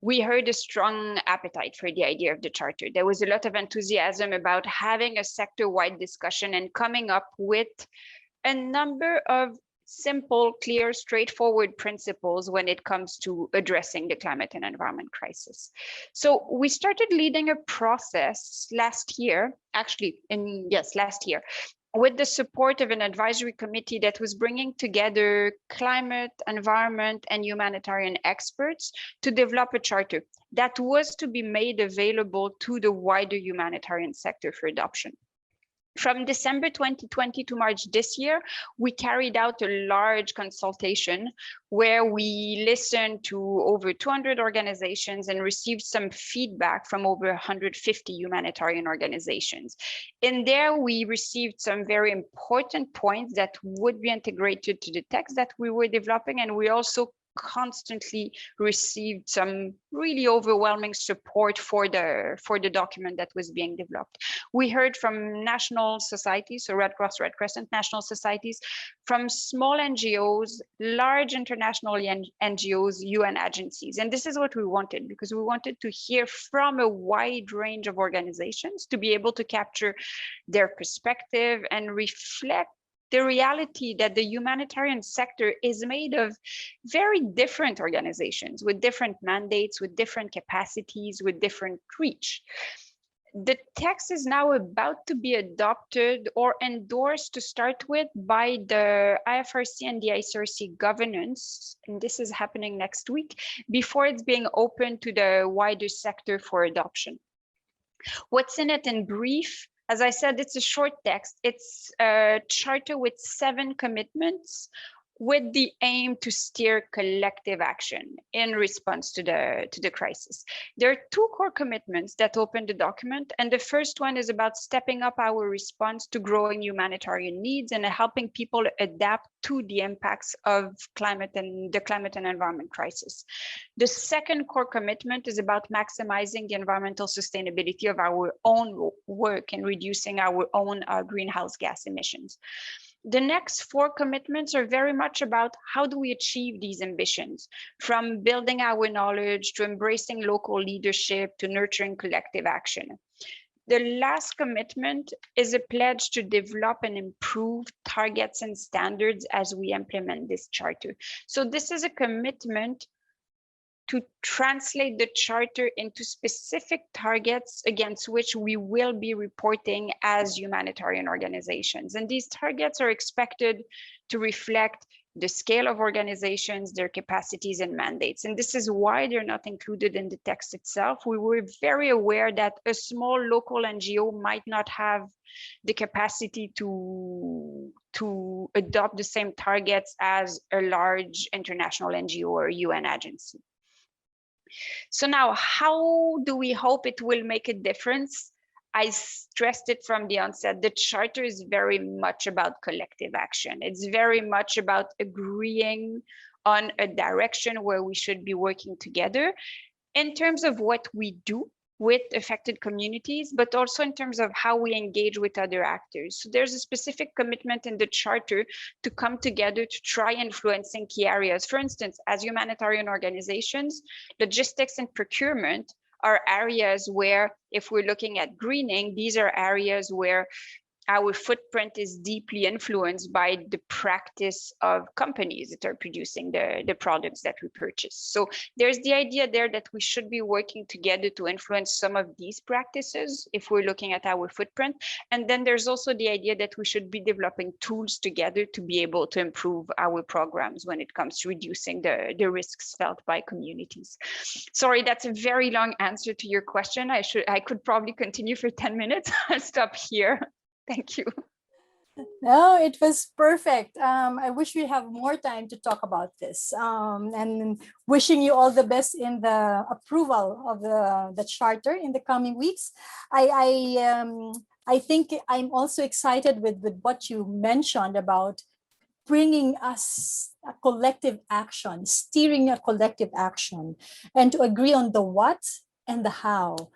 we heard a strong appetite for the idea of the charter. There was a lot of enthusiasm about having a sector-wide discussion and coming up with a number of simple, clear, straightforward principles when it comes to addressing the climate and environment crisis. So we started leading a process last year, with the support of an advisory committee that was bringing together climate, environment, and humanitarian experts to develop a charter that was to be made available to the wider humanitarian sector for adoption. From December 2020 to March this year, we carried out a large consultation where we listened to over 200 organizations and received some feedback from over 150 humanitarian organizations. In there, we received some very important points that would be integrated to the text that we were developing, and we also constantly received some really overwhelming support for the document that was being developed. We heard from national societies, so Red Cross, Red Crescent national societies, from small NGOs, large international NGOs, UN agencies. And this is what we wanted, because we wanted to hear from a wide range of organizations to be able to capture their perspective and reflect the reality that the humanitarian sector is made of very different organizations with different mandates, with different capacities, with different reach. The text is now about to be adopted or endorsed to start with by the IFRC and the ICRC governance, and this is happening next week, before it's being opened to the wider sector for adoption. What's in it in brief? As I said, it's a short text. It's a charter with 7 commitments with the aim to steer collective action in response to the crisis. There are 2 core commitments that open the document, and the first one is about stepping up our response to growing humanitarian needs and helping people adapt to the impacts of the climate and environment crisis. The second core commitment is about maximizing the environmental sustainability of our own work and reducing our own greenhouse gas emissions. The next 4 commitments are very much about how do we achieve these ambitions, from building our knowledge to embracing local leadership to nurturing collective action. The last commitment is a pledge to develop and improve targets and standards as we implement this charter. So this is a commitment to translate the charter into specific targets against which we will be reporting as humanitarian organizations. And these targets are expected to reflect the scale of organizations, their capacities and mandates. And this is why they're not included in the text itself. We were very aware that a small local NGO might not have the capacity to adopt the same targets as a large international NGO or UN agency. So now, how do we hope it will make a difference? I stressed it from the onset, the charter is very much about collective action. It's very much about agreeing on a direction where we should be working together in terms of what we do with affected communities, but also in terms of how we engage with other actors. So there's a specific commitment in the charter to come together to try influencing key areas. For instance, as humanitarian organizations, logistics and procurement are areas where, if we're looking at greening, these are areas where our footprint is deeply influenced by the practice of companies that are producing the products that we purchase. So there's the idea there that we should be working together to influence some of these practices if we're looking at our footprint. And then there's also the idea that we should be developing tools together to be able to improve our programs when it comes to reducing the risks felt by communities. Sorry, that's a very long answer to your question. I could probably continue for 10 minutes. I'll stop here. Thank you. No, it was perfect. I wish we have more time to talk about this. And wishing you all the best in the approval of the charter in the coming weeks. I think I'm also excited with what you mentioned about bringing us a collective action, steering a collective action, and to agree on the what and the how.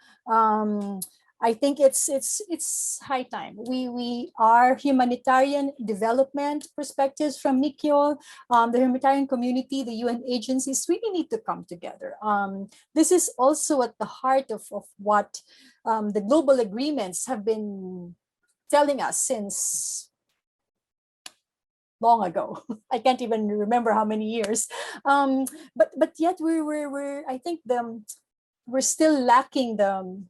I think it's high time. We are humanitarian development perspectives from MIKIO, the humanitarian community, the UN agencies really need to come together. This is also at the heart of what the global agreements have been telling us since long ago. I can't even remember how many years. But yet we're I think we're still lacking the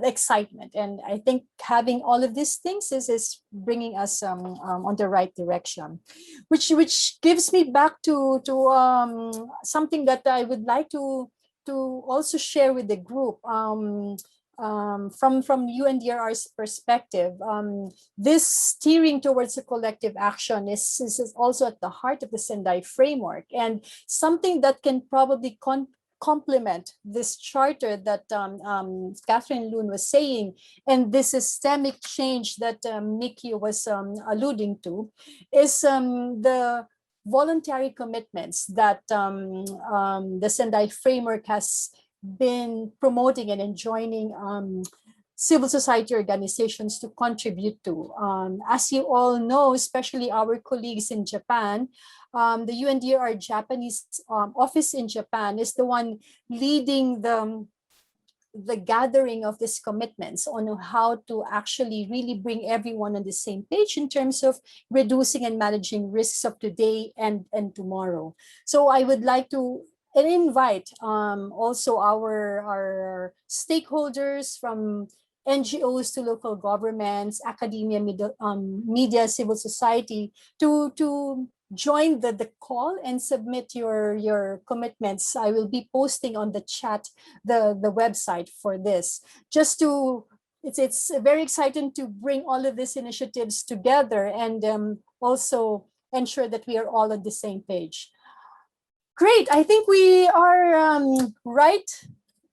excitement, and I think having all of these things is bringing us on the right direction, which gives me back to something that I would like to also share with the group. From UNDRR's perspective, this steering towards a collective action is also at the heart of the Sendai framework, and something that can probably complement this charter that Catherine Loon was saying, and this systemic change that Nikki was alluding to, is the voluntary commitments that the Sendai framework has been promoting and enjoining civil society organizations to contribute to. As you all know, especially our colleagues in Japan, the UNDRR Japanese office in Japan is the one leading the gathering of these commitments on how to actually really bring everyone on the same page in terms of reducing and managing risks of today and tomorrow. So I would like to invite also our stakeholders from NGOs to local governments, academia, media, civil society to join the call and submit your commitments. I will be posting on the chat the website for this. Just to, it's very exciting to bring all of these initiatives together and also ensure that we are all on the same page. Great, I think we are right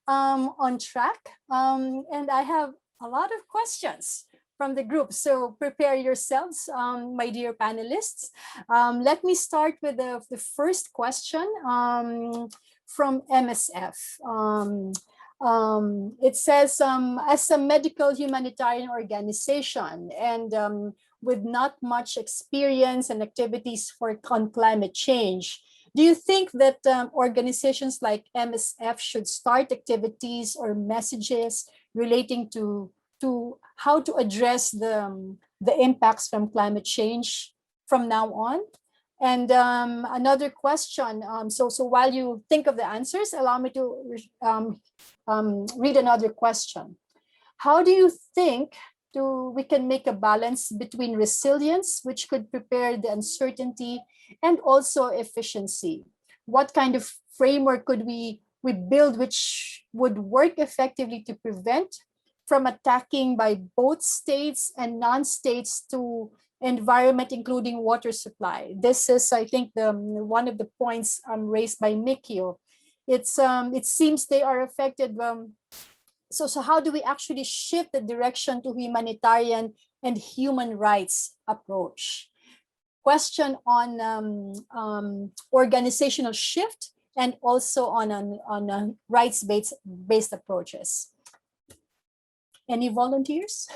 on track, and I have a lot of questions from the group, so prepare yourselves, my dear panelists. Let me start with the first question from MSF. It says, as a medical humanitarian organization and with not much experience and activities on climate change, do you think that organizations like MSF should start activities or messages relating to how to address the impacts from climate change from now on? And another question, so while you think of the answers, allow me to read another question. How do you think we can make a balance between resilience, which could prepare the uncertainty, and also efficiency? What kind of framework could we build which would work effectively to prevent from attacking by both states and non-states to environment, including water supply? This is, I think, one of the points raised by Mikio. It seems they are affected so how do we actually shift the direction to humanitarian and human rights approach? Question on organizational shift and also on rights-based approaches. Any volunteers?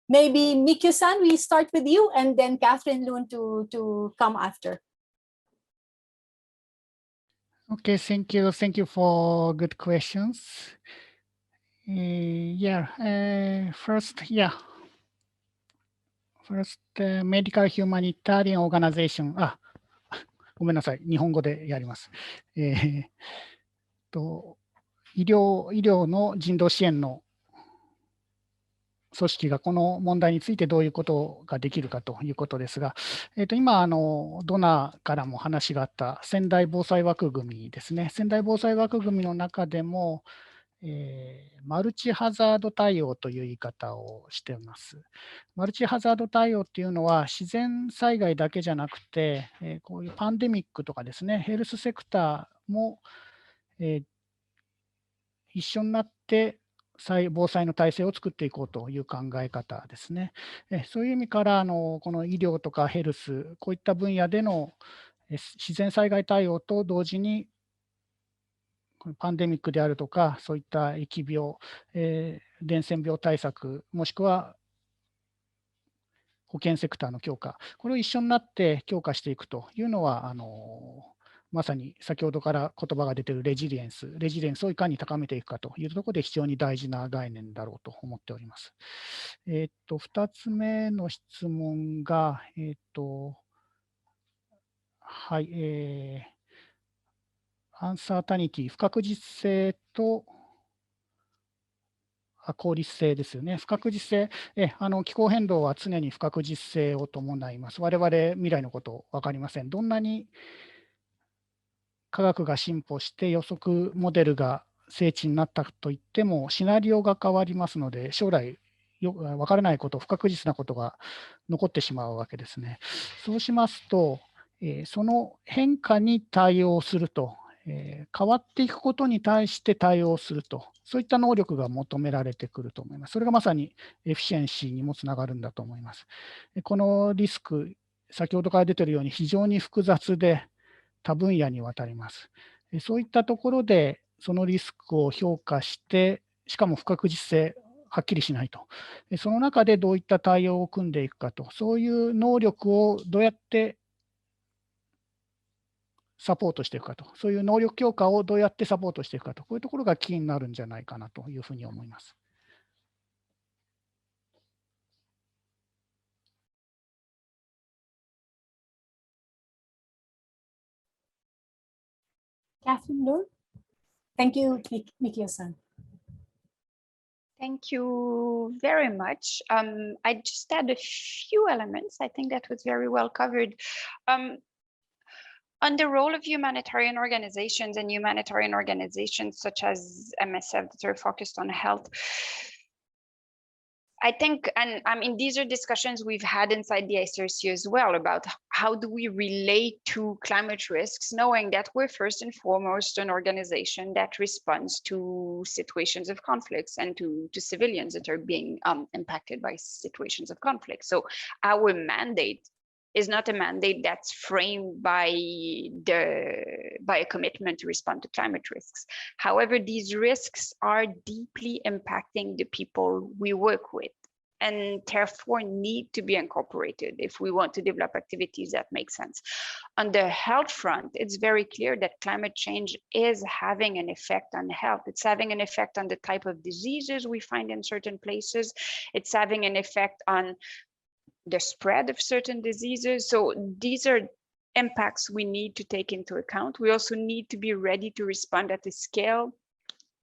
Maybe Mikio-san, we start with you, and then Catherine Loon to come after. Okay, thank you. Thank you for good questions. First, Medical Humanitarian Organization. ごめんなさい。日本語でやります。医療の人道支援の組織がこの問題についてどういうことができるかということですが、今ドナーからも話があった仙台防災枠組みですね。仙台防災枠組みの中でも、マルチハザード対応という言い方をしています。マルチハザード対応っていうのは自然災害だけじゃなくて、こういうパンデミックとかですね、ヘルスセクターも、一緒になって防災の体制を作っていこうという考え方ですね。そういう意味からこの医療とかヘルス、こういった分野での自然災害対応と同時にパンデミックであるとか、そういった疫病、伝染病対策、もしくは保健セクターの強化、これを一緒になって強化していくというのは、まさに先ほどから言葉が出ているレジリエンスをいかに高めていくかというところで非常に大事な概念だろうと思っております。2つ目の質問が、はい、アンサータニティ、不確実性と効率性ですよね。不確実性、気候変動は常に不確実性を伴います。我々未来のこと分かりません。どんなに科学が進歩して予測モデルが精緻になったといっても、シナリオが変わりますので、将来分からないこと、不確実なことが残ってしまうわけですね。そうしますと、その変化に対応すると、変わっていくことに対して対応すると、そういった能力が求められてくると思います。それがまさにエフィシエンシーにもつながるんだと思います。このリスク、先ほどから出ているように非常に複雑で多分野にわたります。そういったところでそのリスクを評価して、しかも不確実性、はっきりしないと。その中でどういった対応を組んでいくかと、そういう能力をどうやってサポートしていくかと、そういう能力強化をどうやってサポートしていくかと、こういうところがキーになるんじゃないかなというふうに思います。Catherine Loon? Thank you, Mikio-san. Thank you very much. I just add a few elements. I think that was very well covered. On the role of humanitarian organizations and humanitarian organizations such as MSF that are focused on health, I think, and I mean, these are discussions we've had inside the ICRC as well about how do we relate to climate risks, knowing that we're first and foremost an organization that responds to situations of conflicts and to civilians that are being impacted by situations of conflict. So our mandate is not a mandate that's framed by a commitment to respond to climate risks. However, these risks are deeply impacting the people we work with and therefore need to be incorporated if we want to develop activities that make sense. On the health front, it's very clear that climate change is having an effect on health. It's having an effect on the type of diseases we find in certain places. It's having an effect on the spread of certain diseases. So these are impacts we need to take into account. We also need to be ready to respond at a scale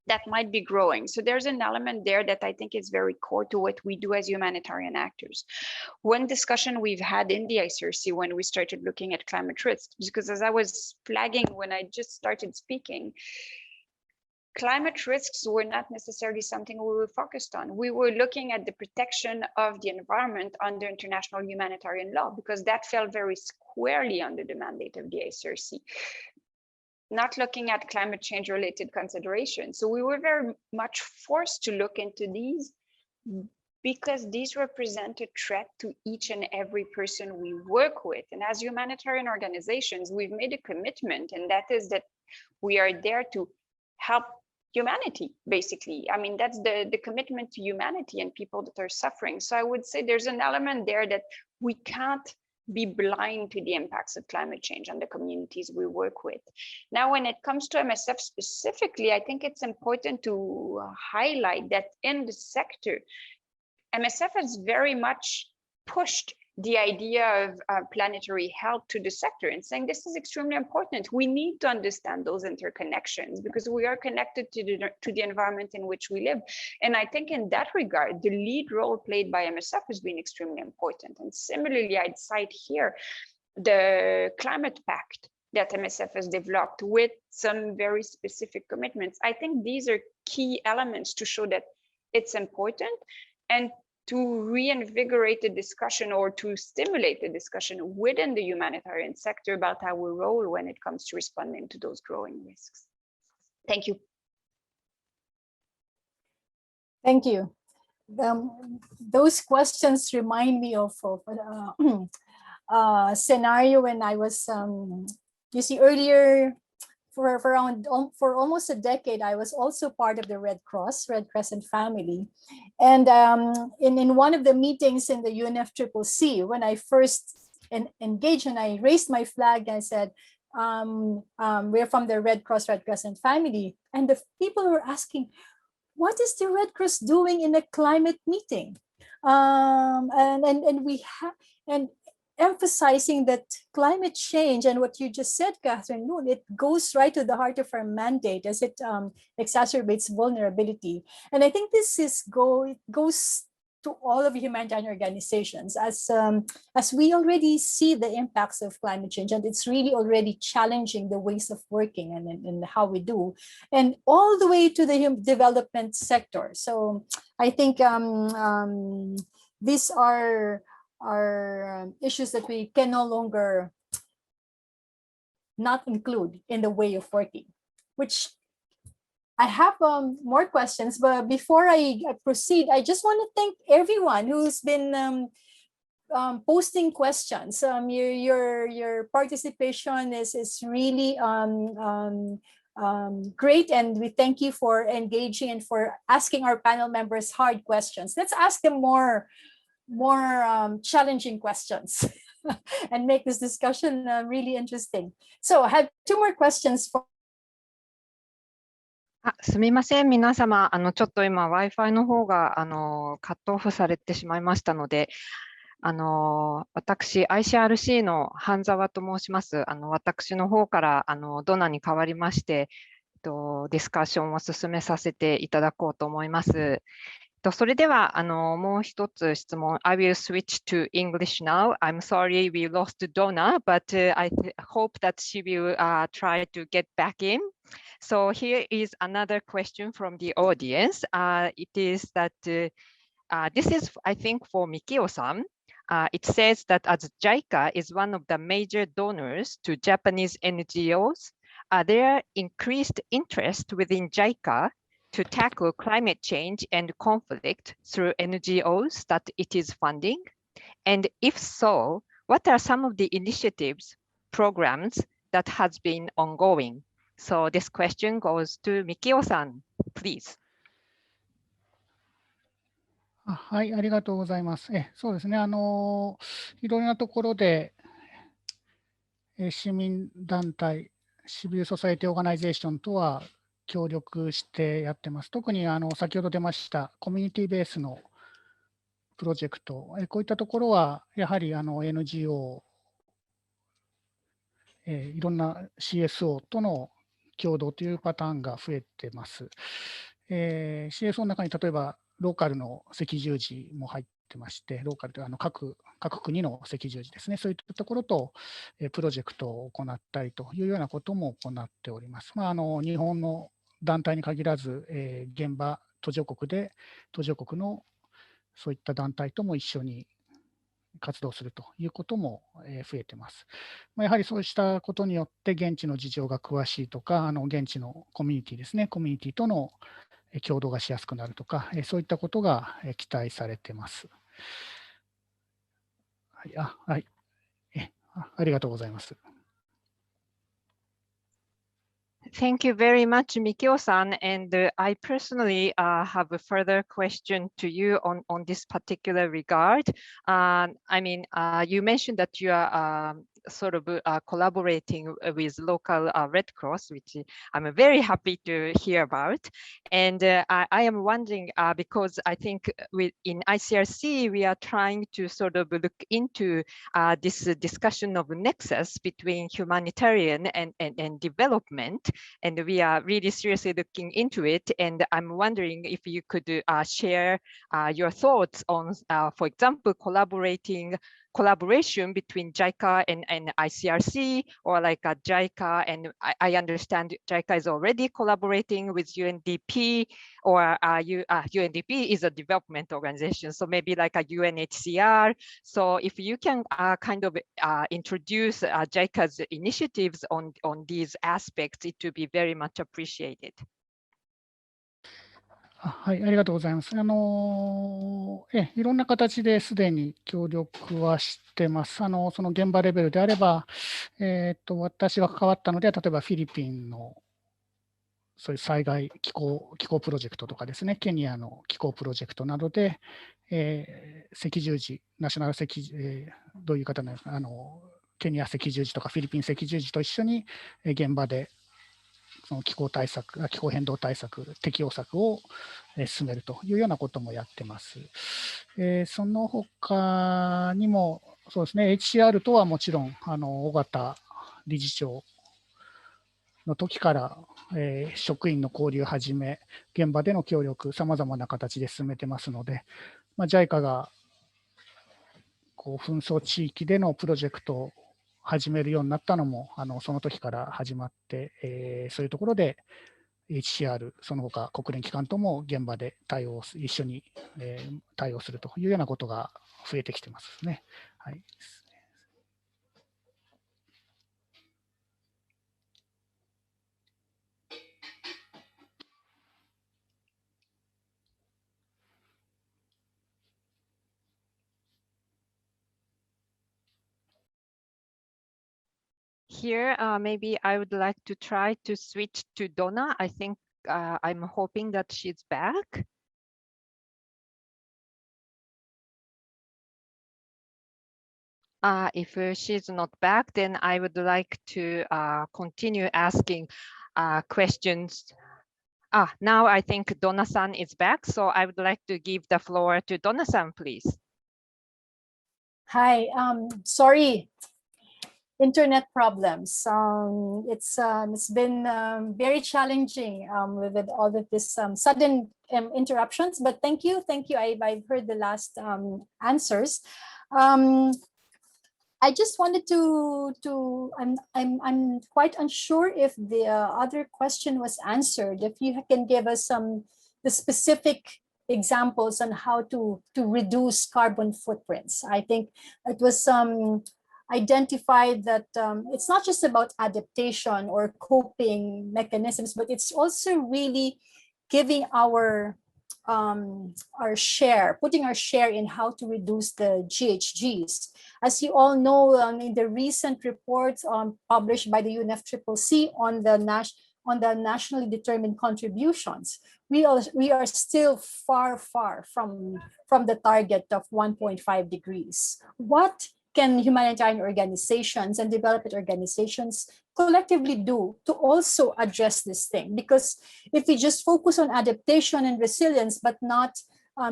that might be growing. So there's an element there that I think is very core to what we do as humanitarian actors. One discussion we've had in the ICRC when we started looking at climate risks, because as I was flagging when I just started speaking, climate risks were not necessarily something we were focused on. We were looking at the protection of the environment under international humanitarian law, because that fell very squarely under the mandate of the ICRC. not looking at climate change related considerations. So we were very much forced to look into these because these represent a threat to each and every person we work with. And as humanitarian organizations, we've made a commitment, and that is that we are there to help humanity, basically. I mean, that's the commitment to humanity and people that are suffering. So I would say there's an element there that we can't be blind to the impacts of climate change on the communities we work with. Now, when it comes to MSF specifically, I think it's important to highlight that in the sector, MSF has very much pushed the idea of planetary health to the sector and saying this is extremely important. We need to understand those interconnections because we are connected to the environment in which we live. And I think in that regard, the lead role played by MSF has been extremely important. And similarly, I'd cite here the climate pact that MSF has developed with some very specific commitments. I think these are key elements to show that it's important and to reinvigorate the discussion or to stimulate the discussion within the humanitarian sector about our role when it comes to responding to those growing risks. Thank you. Thank you. Those questions remind me of a scenario when I was, you see, earlier, for almost a decade, I was also part of the Red Crescent family. And in one of the meetings in the UNFCCC, when I first engaged and I raised my flag, I said, we're from the Red Crescent family. And the people were asking, what is the Red Cross doing in a climate meeting? And emphasizing that climate change and what you just said, Catherine, it goes right to the heart of our mandate as it exacerbates vulnerability. And I think this goes to all of humanitarian organizations as we already see the impacts of climate change, and it's really already challenging the ways of working and how we do, and all the way to the development sector. So I think these are issues that we can no longer not include in the way of working, which I have more questions, but before I proceed, I just want to thank everyone who's been posting questions. Your participation is really great, and we thank you for engaging and for asking our panel members hard questions. Let's ask them more challenging questions and make this discussion really interesting. So I have two more questions forすみません、皆様、ちょっと今 Wi-Fi の方がカットオフされてしまいましたので、私 ICRC の半沢と申します。私の方からドナに代わりまして、ディスカッションを進めさせていただこうと思います。それではもう一つ質問。I will switch to English now. I'm sorry we lost Donna, but I hope that she will try to get back in. So here is another question from the audience. It is that this is, I think, for Mikio-san. It says that as JICA is one of the major donors to Japanese NGOs, are there increased interest within JICA to tackle climate change and conflict through NGOs that it is funding? And if so, what are some of the initiatives, programs that has been ongoing? So this question goes to Mikio-san, please. はい、ありがとうございます。そうですね、いろいろなところで、市民団体、シビルソサエティオーガナイゼーションとは協力してやってます。特に先ほど出ましたコミュニティベースのプロジェクト、こういったところはやはりNGO、いろんな CSO との共同というパターンが増えてます。CSO の中に例えばローカルの赤十字も入ってまして、ローカルという各国の赤十字ですね、そういったところとプロジェクトを行ったりというようなことも行っております。日本の団体に限らず、現場、途上国のそういった団体とも一緒に活動するということも増えてます。やはりそうしたことによって、現地の事情が詳しいとか、現地のコミュニティですね、コミュニティとの共同がしやすくなるとか、そういったことが期待されてます。はい、ありがとうございます。Thank you very much, Mikio-san. And I personally have a further question to you on this particular regard. I mean, you mentioned that you are sort of collaborating with local Red Cross, which I'm very happy to hear about. And I am wondering, because I think in ICRC, we are trying to sort of look into this discussion of nexus between humanitarian and development. And we are really seriously looking into it. And I'm wondering if you could share your thoughts on, for example, collaboration between JICA and ICRC, or like a JICA, and I understand JICA is already collaborating with UNDP, or UNDP is a development organization, so maybe like a UNHCR. So if you can kind of introduce JICA's initiatives on these aspects, it would be very much appreciated. はい、ありがとうございます。いろんな形ですでに協力はしてます。その現場レベルであれば、私が関わったのでは、例えばフィリピンのそういう災害気候プロジェクトとかですね、ケニアの気候プロジェクトなどで、赤十字、ナショナル赤十どういう方なんですか、ケニア赤十字とかフィリピン赤十字と一緒に現場でその気候変動対策、適応策を進めるというようなこともやってます。その他にも、そうですね、HCR とはもちろん、尾形理事長の時から、職員の交流をはじめ、現場での協力、さまざまな形で進めてますので、JICA が紛争地域でのプロジェクトを始めるようになったのも、その時から始まって、そういうところで HCR、その他国連機関とも現場で一緒に、対応するというようなことが増えてきてますね。はい。Here, maybe I would like to try to switch to Donna. I think I'm hoping that she's back. If she's not back, then I would like to continue asking questions. Now I think Donna-san is back, so I would like to give the floor to Donna-san, please. Hi, sorry. Internet problems. It's been very challenging with all of this sudden interruptions. But thank you. I've heard the last answers. I just wanted I'm quite unsure if the other question was answered. If you can give us the specific examples on how to reduce carbon footprints. I think it was identified that it's not just about adaptation or coping mechanisms, but it's also really giving our share, putting our share in how to reduce the GHGs. As you all know, in the recent reports published by the UNFCCC on the nationally determined contributions, we are still far from the target of 1.5 degrees. What can humanitarian organizations and development organizations collectively do to also address this thing? Because if we just focus on adaptation and resilience, but not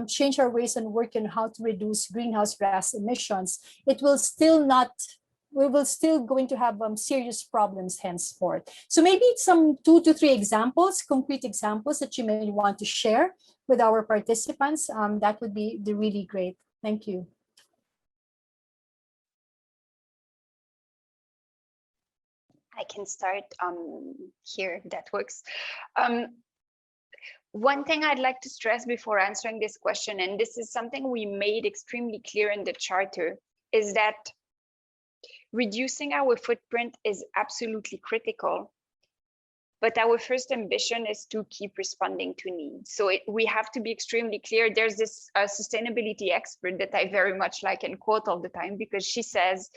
change our ways and work on how to reduce greenhouse gas emissions, we will still going to have serious problems henceforth. So maybe some 2 to 3 examples, concrete examples that you may want to share with our participants. That would be really great. Thank you. I can start here, if that works. One thing I'd like to stress before answering this question, and this is something we made extremely clear in the charter, is that reducing our footprint is absolutely critical, but our first ambition is to keep responding to needs. So we have to be extremely clear. There's this sustainability expert that I very much like and quote all the time, because she says,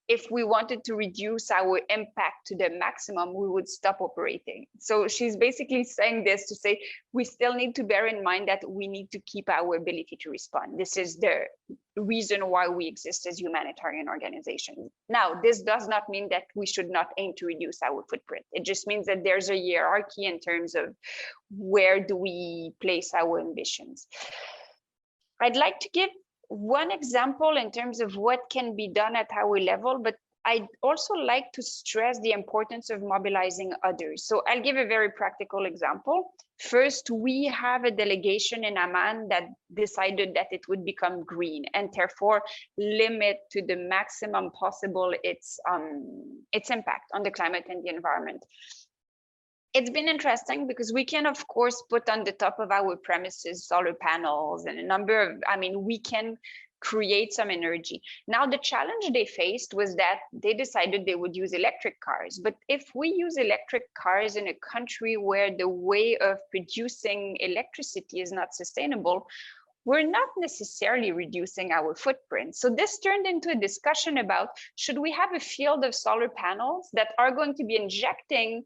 if we wanted to reduce our impact to the maximum, we would stop operating. So she's basically saying this to say, we still need to bear in mind that we need to keep our ability to respond. This is the reason why we exist as humanitarian organizations. Now, this does not mean that we should not aim to reduce our footprint. It just means that there's a hierarchy in terms of where do we place our ambitions. I'd like to give one example in terms of what can be done at our level, but I'd also like to stress the importance of mobilizing others. So I'll give a very practical example. First, we have a delegation in Amman that decided that it would become green and therefore limit to the maximum possible its impact on the climate and the environment. It's been interesting because we can, of course, put on the top of our premises solar panels and a number of, we can create some energy. Now, the challenge they faced was that they decided they would use electric cars. But if we use electric cars in a country where the way of producing electricity is not sustainable, we're not necessarily reducing our footprint. So this turned into a discussion about, should we have a field of solar panels that are going to be injecting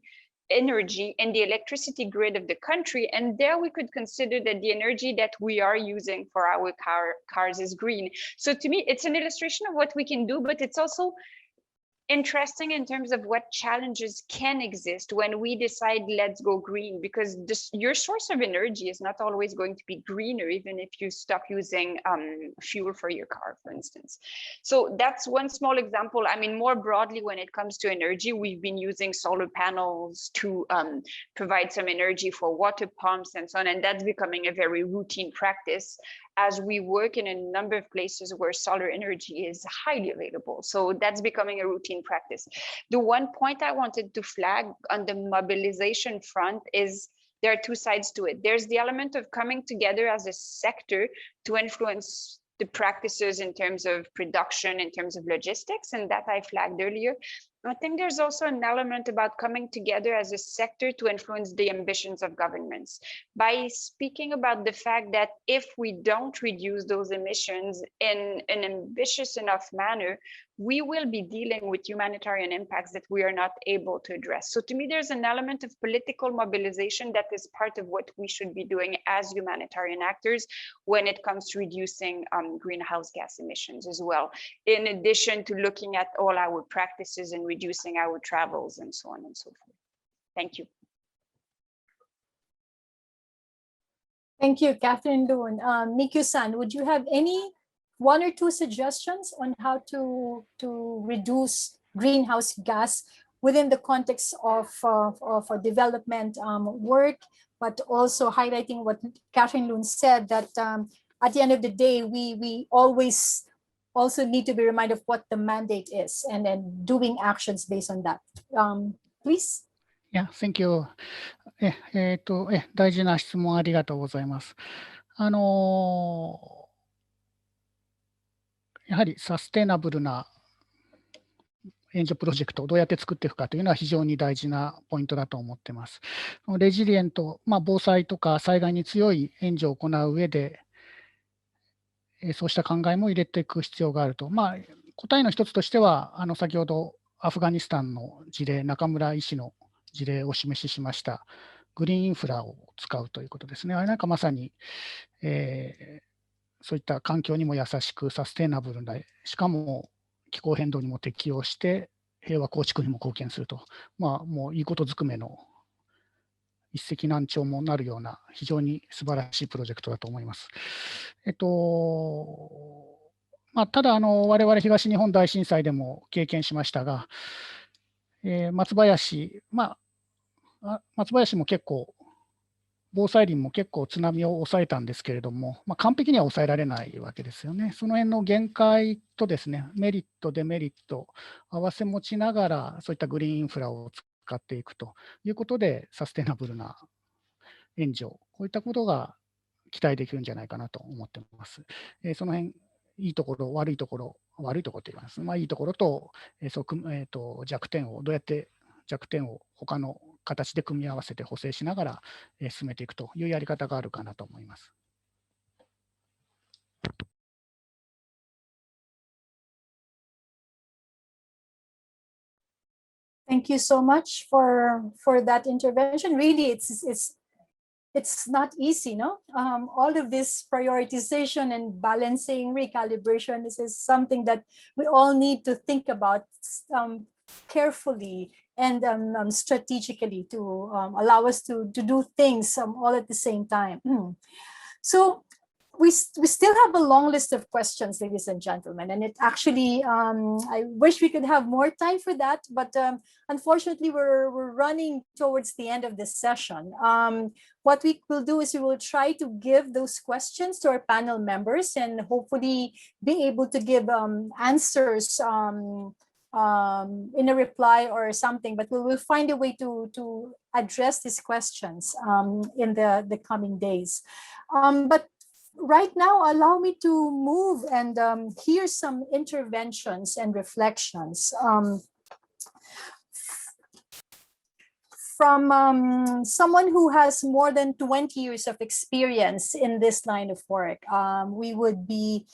energy in the electricity grid of the country, and there we could consider that the energy that we are using for our cars is green. So to me, it's an illustration of what we can do, but it's also interesting in terms of what challenges can exist when we decide let's go green, because your source of energy is not always going to be greener, even if you stop using fuel for your car, for instance. So that's one small example. More broadly, when it comes to energy, we've been using solar panels to provide some energy for water pumps and so on, and that's becoming a very routine practice as we work in a number of places where solar energy is highly available. So that's becoming a routine practice. The one point I wanted to flag on the mobilization front is there are two sides to it. There's the element of coming together as a sector to influence the practices in terms of production, in terms of logistics, and that I flagged earlier. I think there's also an element about coming together as a sector to influence the ambitions of governments by speaking about the fact that if we don't reduce those emissions in an ambitious enough manner, we will be dealing with humanitarian impacts that we are not able to address. So to me, there's an element of political mobilization that is part of what we should be doing as humanitarian actors when it comes to reducing greenhouse gas emissions as well, in addition to looking at all our practices and reducing our travels and so on and so forth. Thank you. Thank you, Catherine Loon. Mikyu-san, would you have any one or two suggestions on how to reduce greenhouse gas within the context of development work, but also highlighting what Catherine Loon said, that at the end of the day, we always also need to be reminded of what the mandate is and then doing actions based on that. Please. Yeah, thank you. 大事な質問ありがとうございます。やはりサステナブルな援助プロジェクトをどうやって作っていくかというのは非常に大事なポイントだと思っています。レジリエント、防災とか災害に強い援助を行う上で、そうした考えも入れていく必要があると。答えの一つとしては、先ほどアフガニスタンの事例、中村医師の事例をお示ししました、グリーンインフラを使うということですね。あれなんかまさに、そういった環境にも優しくサステナブルな、しかも気候変動にも適応して平和構築にも貢献すると、もういいことずくめの一石何鳥もなるような非常に素晴らしいプロジェクトだと思います。ただ我々東日本大震災でも経験しましたが、松林も結構防災林も結構津波を抑えたんですけれども、完璧には抑えられないわけですよね。その辺の限界とですね、メリット、デメリット、併せ持ちながら、そういったグリーンインフラを使っていくということで、サステナブルな援助、こういったことが期待できるんじゃないかなと思っています。その辺、いいところ、悪いところ、悪いところと言います。いいところと、弱点をどうやって弱点を他の形で組み合わせて補正しながら進めていくというやり方があるかなと思います。Thank you so much for that intervention. Really, it's not easy, no? All of this prioritization and balancing, recalibration, this is something that we all need to think about carefully and strategically to allow us to do things all at the same time. So we still have a long list of questions, ladies and gentlemen, and it actually, I wish we could have more time for that, but unfortunately we're running towards the end of this session. What we will do is we will try to give those questions to our panel members and hopefully be able to give answers in a reply or something, but we will find a way to address these questions in the coming days. But right now, allow me to move and hear some interventions and reflections from someone who has more than 20 years of experience in this line of work. We would be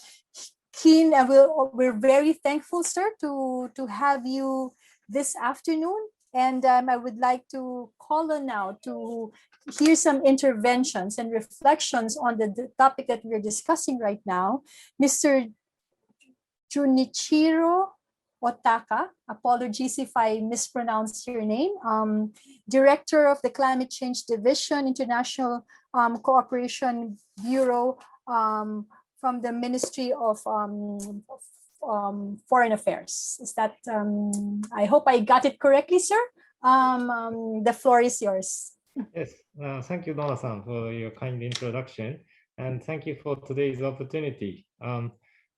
keen, and we're very thankful, sir, to have you this afternoon. And I would like to call on now to hear some interventions and reflections on the topic that we're discussing right now. Mr. Junichiro Otaka, apologies if I mispronounce your name, Director of the Climate Change Division, International Cooperation Bureau from the Ministry of Foreign Affairs. Is that, I hope I got it correctly, sir? The floor is yours. Yes, thank you, Donna-san, for your kind introduction, and thank you for today's opportunity.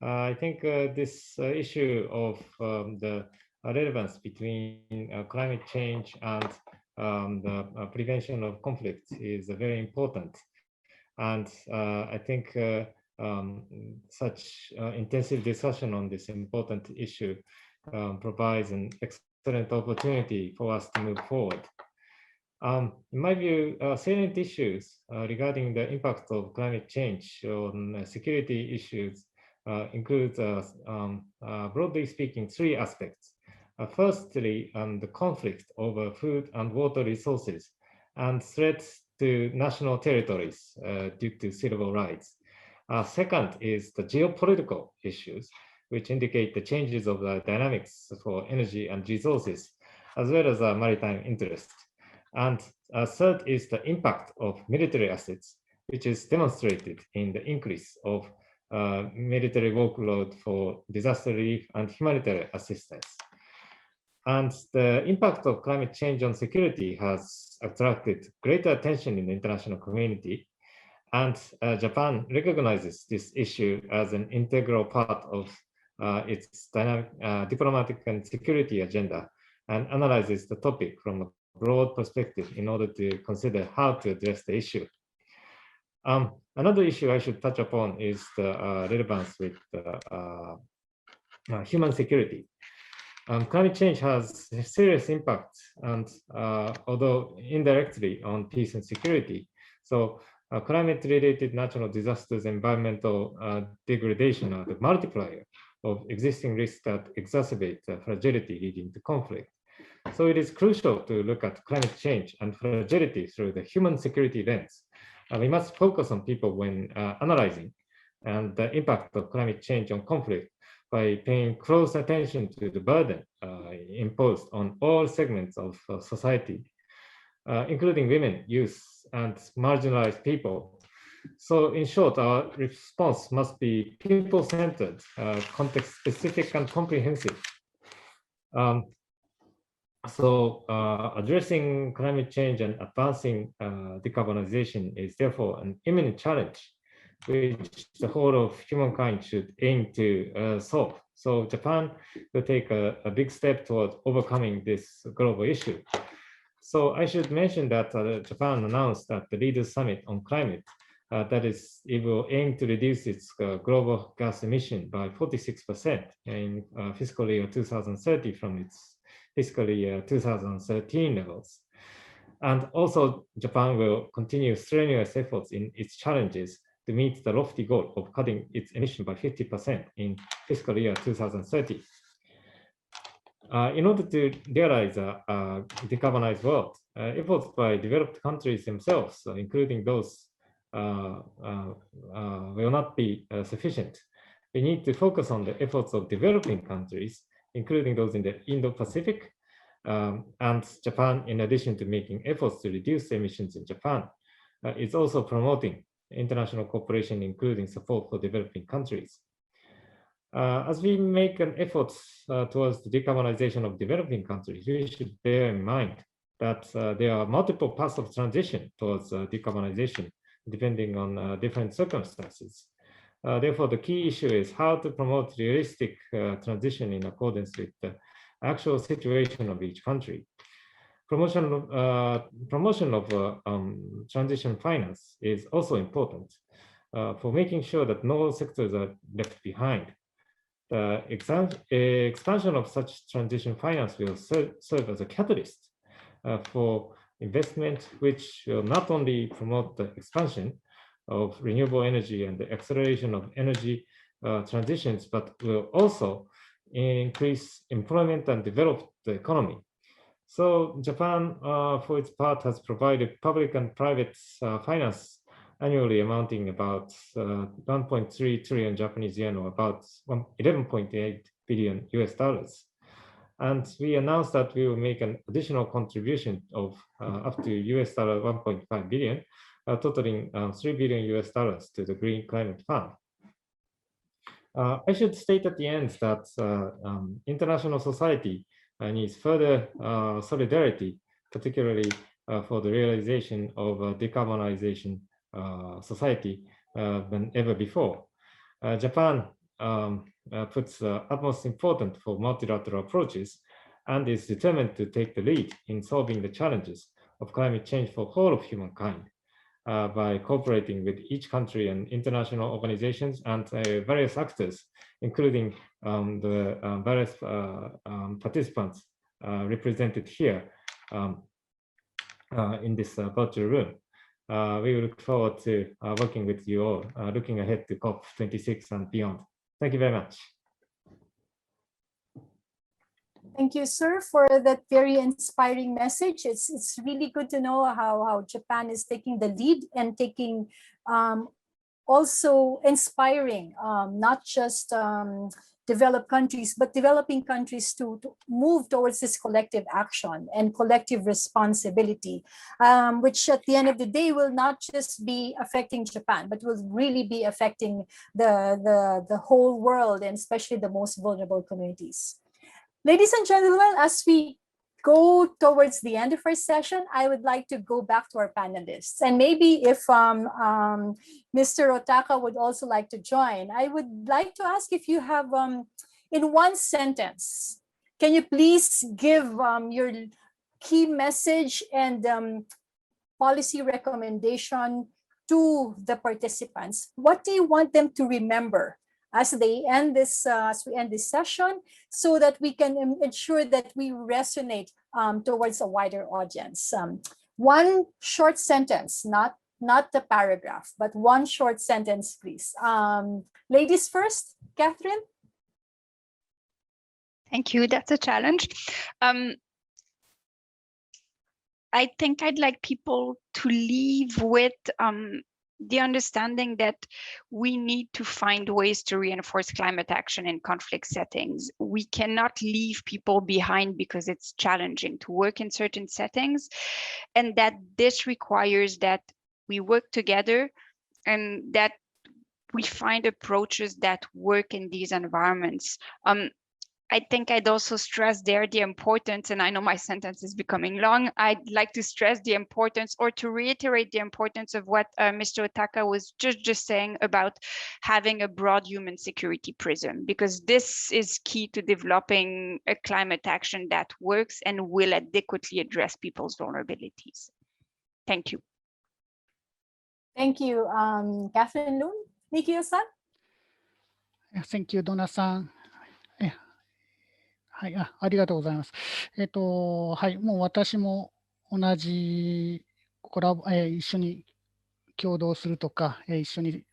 I think this issue of the relevance between climate change and the prevention of conflict is very important. And I think such intensive discussion on this important issue provides an excellent opportunity for us to move forward. In my view, salient issues regarding the impact of climate change on security issues include, broadly speaking, three aspects. Firstly, the conflict over food and water resources and threats to national territories due to civil rights. Second is the geopolitical issues, which indicate the changes of the dynamics for energy and resources, as well as maritime interest. And third is the impact of military assets, which is demonstrated in the increase of military workload for disaster relief and humanitarian assistance. And the impact of climate change on security has attracted greater attention in the international community. And Japan recognizes this issue as an integral part of its dynamic, diplomatic and security agenda, and analyzes the topic from a broad perspective in order to consider how to address the issue. Another issue I should touch upon is the relevance with human security. Climate change has a serious impact, and although indirectly, on peace and security. So climate-related natural disasters, environmental degradation are the multiplier of existing risks that exacerbate fragility leading to conflict. So it is crucial to look at climate change and fragility through the human security lens. We must focus on people when analyzing and the impact of climate change on conflict by paying close attention to the burden imposed on all segments of society, including women, youth, and marginalized people. So in short, our response must be people-centered, context-specific, and comprehensive. Addressing climate change and advancing decarbonization is therefore an imminent challenge, which the whole of humankind should aim to solve. So Japan will take a big step towards overcoming this global issue. So I should mention that Japan announced at the Leaders Summit on Climate that is, it will aim to reduce its global gas emission by 46% in fiscal year 2030 from its fiscal year 2013 levels. And also, Japan will continue strenuous efforts in its challenges to meet the lofty goal of cutting its emission by 50% in fiscal year 2030. In order to realize a decarbonized world, efforts by developed countries themselves, including those will not be sufficient. We need to focus on the efforts of developing countries, including those in the Indo-Pacific, and Japan, in addition to making efforts to reduce emissions in Japan, is also promoting international cooperation, including support for developing countries. As we make an effort towards the decarbonization of developing countries, we should bear in mind that there are multiple paths of transition towards decarbonization, depending on different circumstances. Therefore, the key issue is how to promote realistic transition in accordance with the actual situation of each country. Promotion of transition finance is also important for making sure that no sectors are left behind. The expansion of such transition finance will serve as a catalyst for investment, which will not only promote the expansion of renewable energy and the acceleration of energy transitions, but will also increase employment and develop the economy. So Japan, for its part, has provided public and private finance annually amounting about 1.3 trillion Japanese yen, or about 11.8 billion US dollars. And we announced that we will make an additional contribution of up to US dollar 1.5 billion, totaling 3 billion US dollars to the Green Climate Fund. I should state at the end that international society needs further solidarity, particularly for the realization of a decarbonization society than ever before. Japan puts utmost importance for multilateral approaches and is determined to take the lead in solving the challenges of climate change for all of humankind by cooperating with each country and international organizations and various actors, including the various participants represented here in this virtual room. We look forward to working with you all, looking ahead to COP26 and beyond. Thank you very much. Thank you, sir, for that very inspiring message. It's really good to know how Japan is taking the lead and taking also inspiring not just developed countries, but developing countries to move towards this collective action and collective responsibility, which at the end of the day will not just be affecting Japan, but will really be affecting the whole world, and especially the most vulnerable communities. Ladies and gentlemen, as we go towards the end of our session, I would like to go back to our panelists. And maybe if Mr. Otaka would also like to join, I would like to ask if you have, in one sentence, can you please give your key message and policy recommendation to the participants? What do you want them to remember as they end this, as we end this session, so that we can ensure that we resonate towards a wider audience? One short sentence, not the paragraph, but one short sentence, please. Ladies first, Catherine. Thank you. That's a challenge. I think I'd like people to leave with the understanding that we need to find ways to reinforce climate action in conflict settings. We cannot leave people behind because it's challenging to work in certain settings, and that this requires that we work together and that we find approaches that work in these environments. I think I'd also stress there the importance, and I know my sentence is becoming long, I'd like to stress the importance, or to reiterate the importance of what Mr. Otaka was just saying about having a broad human security prism, because this is key to developing a climate action that works and will adequately address people's vulnerabilities. Thank you. Thank you, Catherine Loon. Mikio-san? Thank you, ドナさん。はい、ありがとうございます。はい、もう私も同じ一緒に共同するとか、一緒に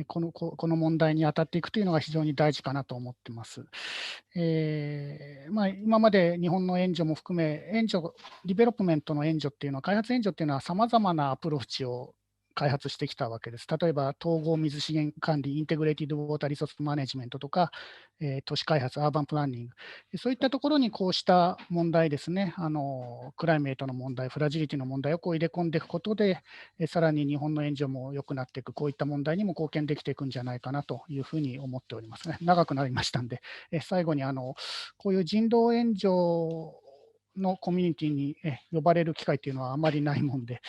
この問題に当たっていくというのが非常に大事かなと思ってます。今まで日本の援助も含め、ディベロップメントの援助っていうのは、開発援助っていうのはさまざまなアプローチを開発してきたわけです。例えば、統合水資源管理、インテグレティッドウォーターリソースマネジメントとか、都市開発、アーバンプランニング、そういったところにこうした問題ですね、クライメートの問題、フラジリティの問題をこう入れ込んでいくことで、さらに日本の援助も良くなっていく、こういった問題にも貢献できていくんじゃないかなというふうに思っておりますね。長くなりましたんで、最後にこういう人道援助のコミュニティに呼ばれる機会というのはあまりないもんで、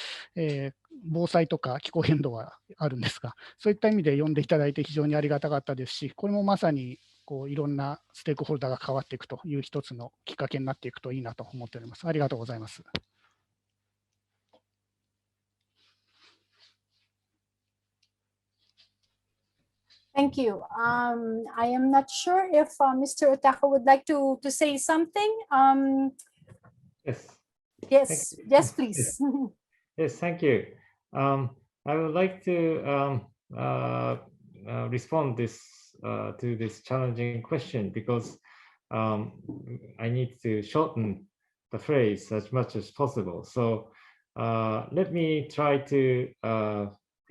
防災とか気候変動はあるんですが、そういった意味で呼んでいただいて非常にありがたかったですし、これもまさにいろんなステークホルダーが関わっていくという一つのきっかけになっていくといいなと思っております。ありがとうございます。Thank you. I am not sure if Mr. Otaka would like to say something. Yes, please. Yes, thank you. I would like to respond to this challenging question because I need to shorten the phrase as much as possible. So let me try to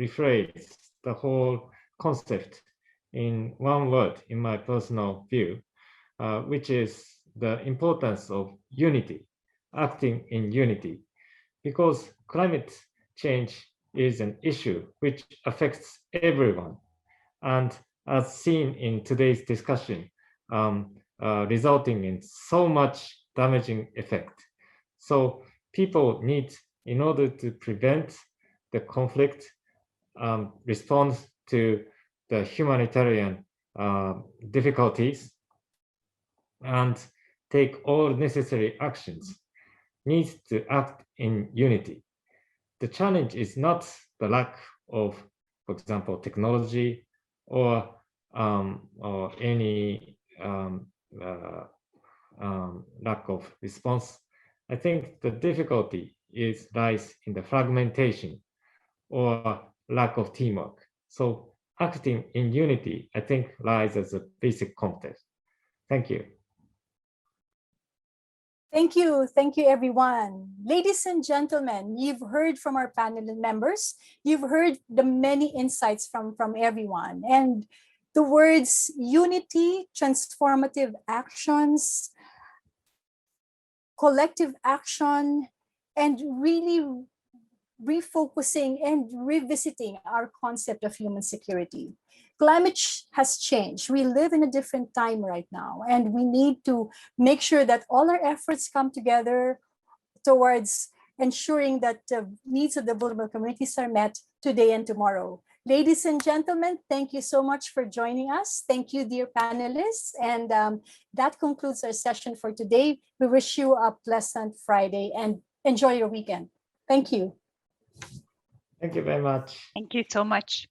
rephrase the whole concept in one word, in my personal view, which is the importance of unity, acting in unity, because climate change is an issue which affects everyone. And as seen in today's discussion, resulting in so much damaging effect. So people need, in order to prevent the conflict, respond to the humanitarian difficulties, and take all necessary actions, needs to act in unity. The challenge is not the lack of, for example, technology or any lack of response. I think the difficulty lies in the fragmentation or lack of teamwork. So acting in unity, I think, lies as a basic concept. Thank you. Thank you, everyone. Ladies and gentlemen, you've heard from our panel members. You've heard the many insights from everyone. And the words unity, transformative actions, collective action, and really refocusing and revisiting our concept of human security. Climate has changed. We live in a different time right now, and we need to make sure that all our efforts come together towards ensuring that the needs of the vulnerable communities are met today and tomorrow. Ladies and gentlemen, thank you so much for joining us. Thank you, dear panelists. And that concludes our session for today. We wish you a pleasant Friday and enjoy your weekend. Thank you. Thank you very much. Thank you so much.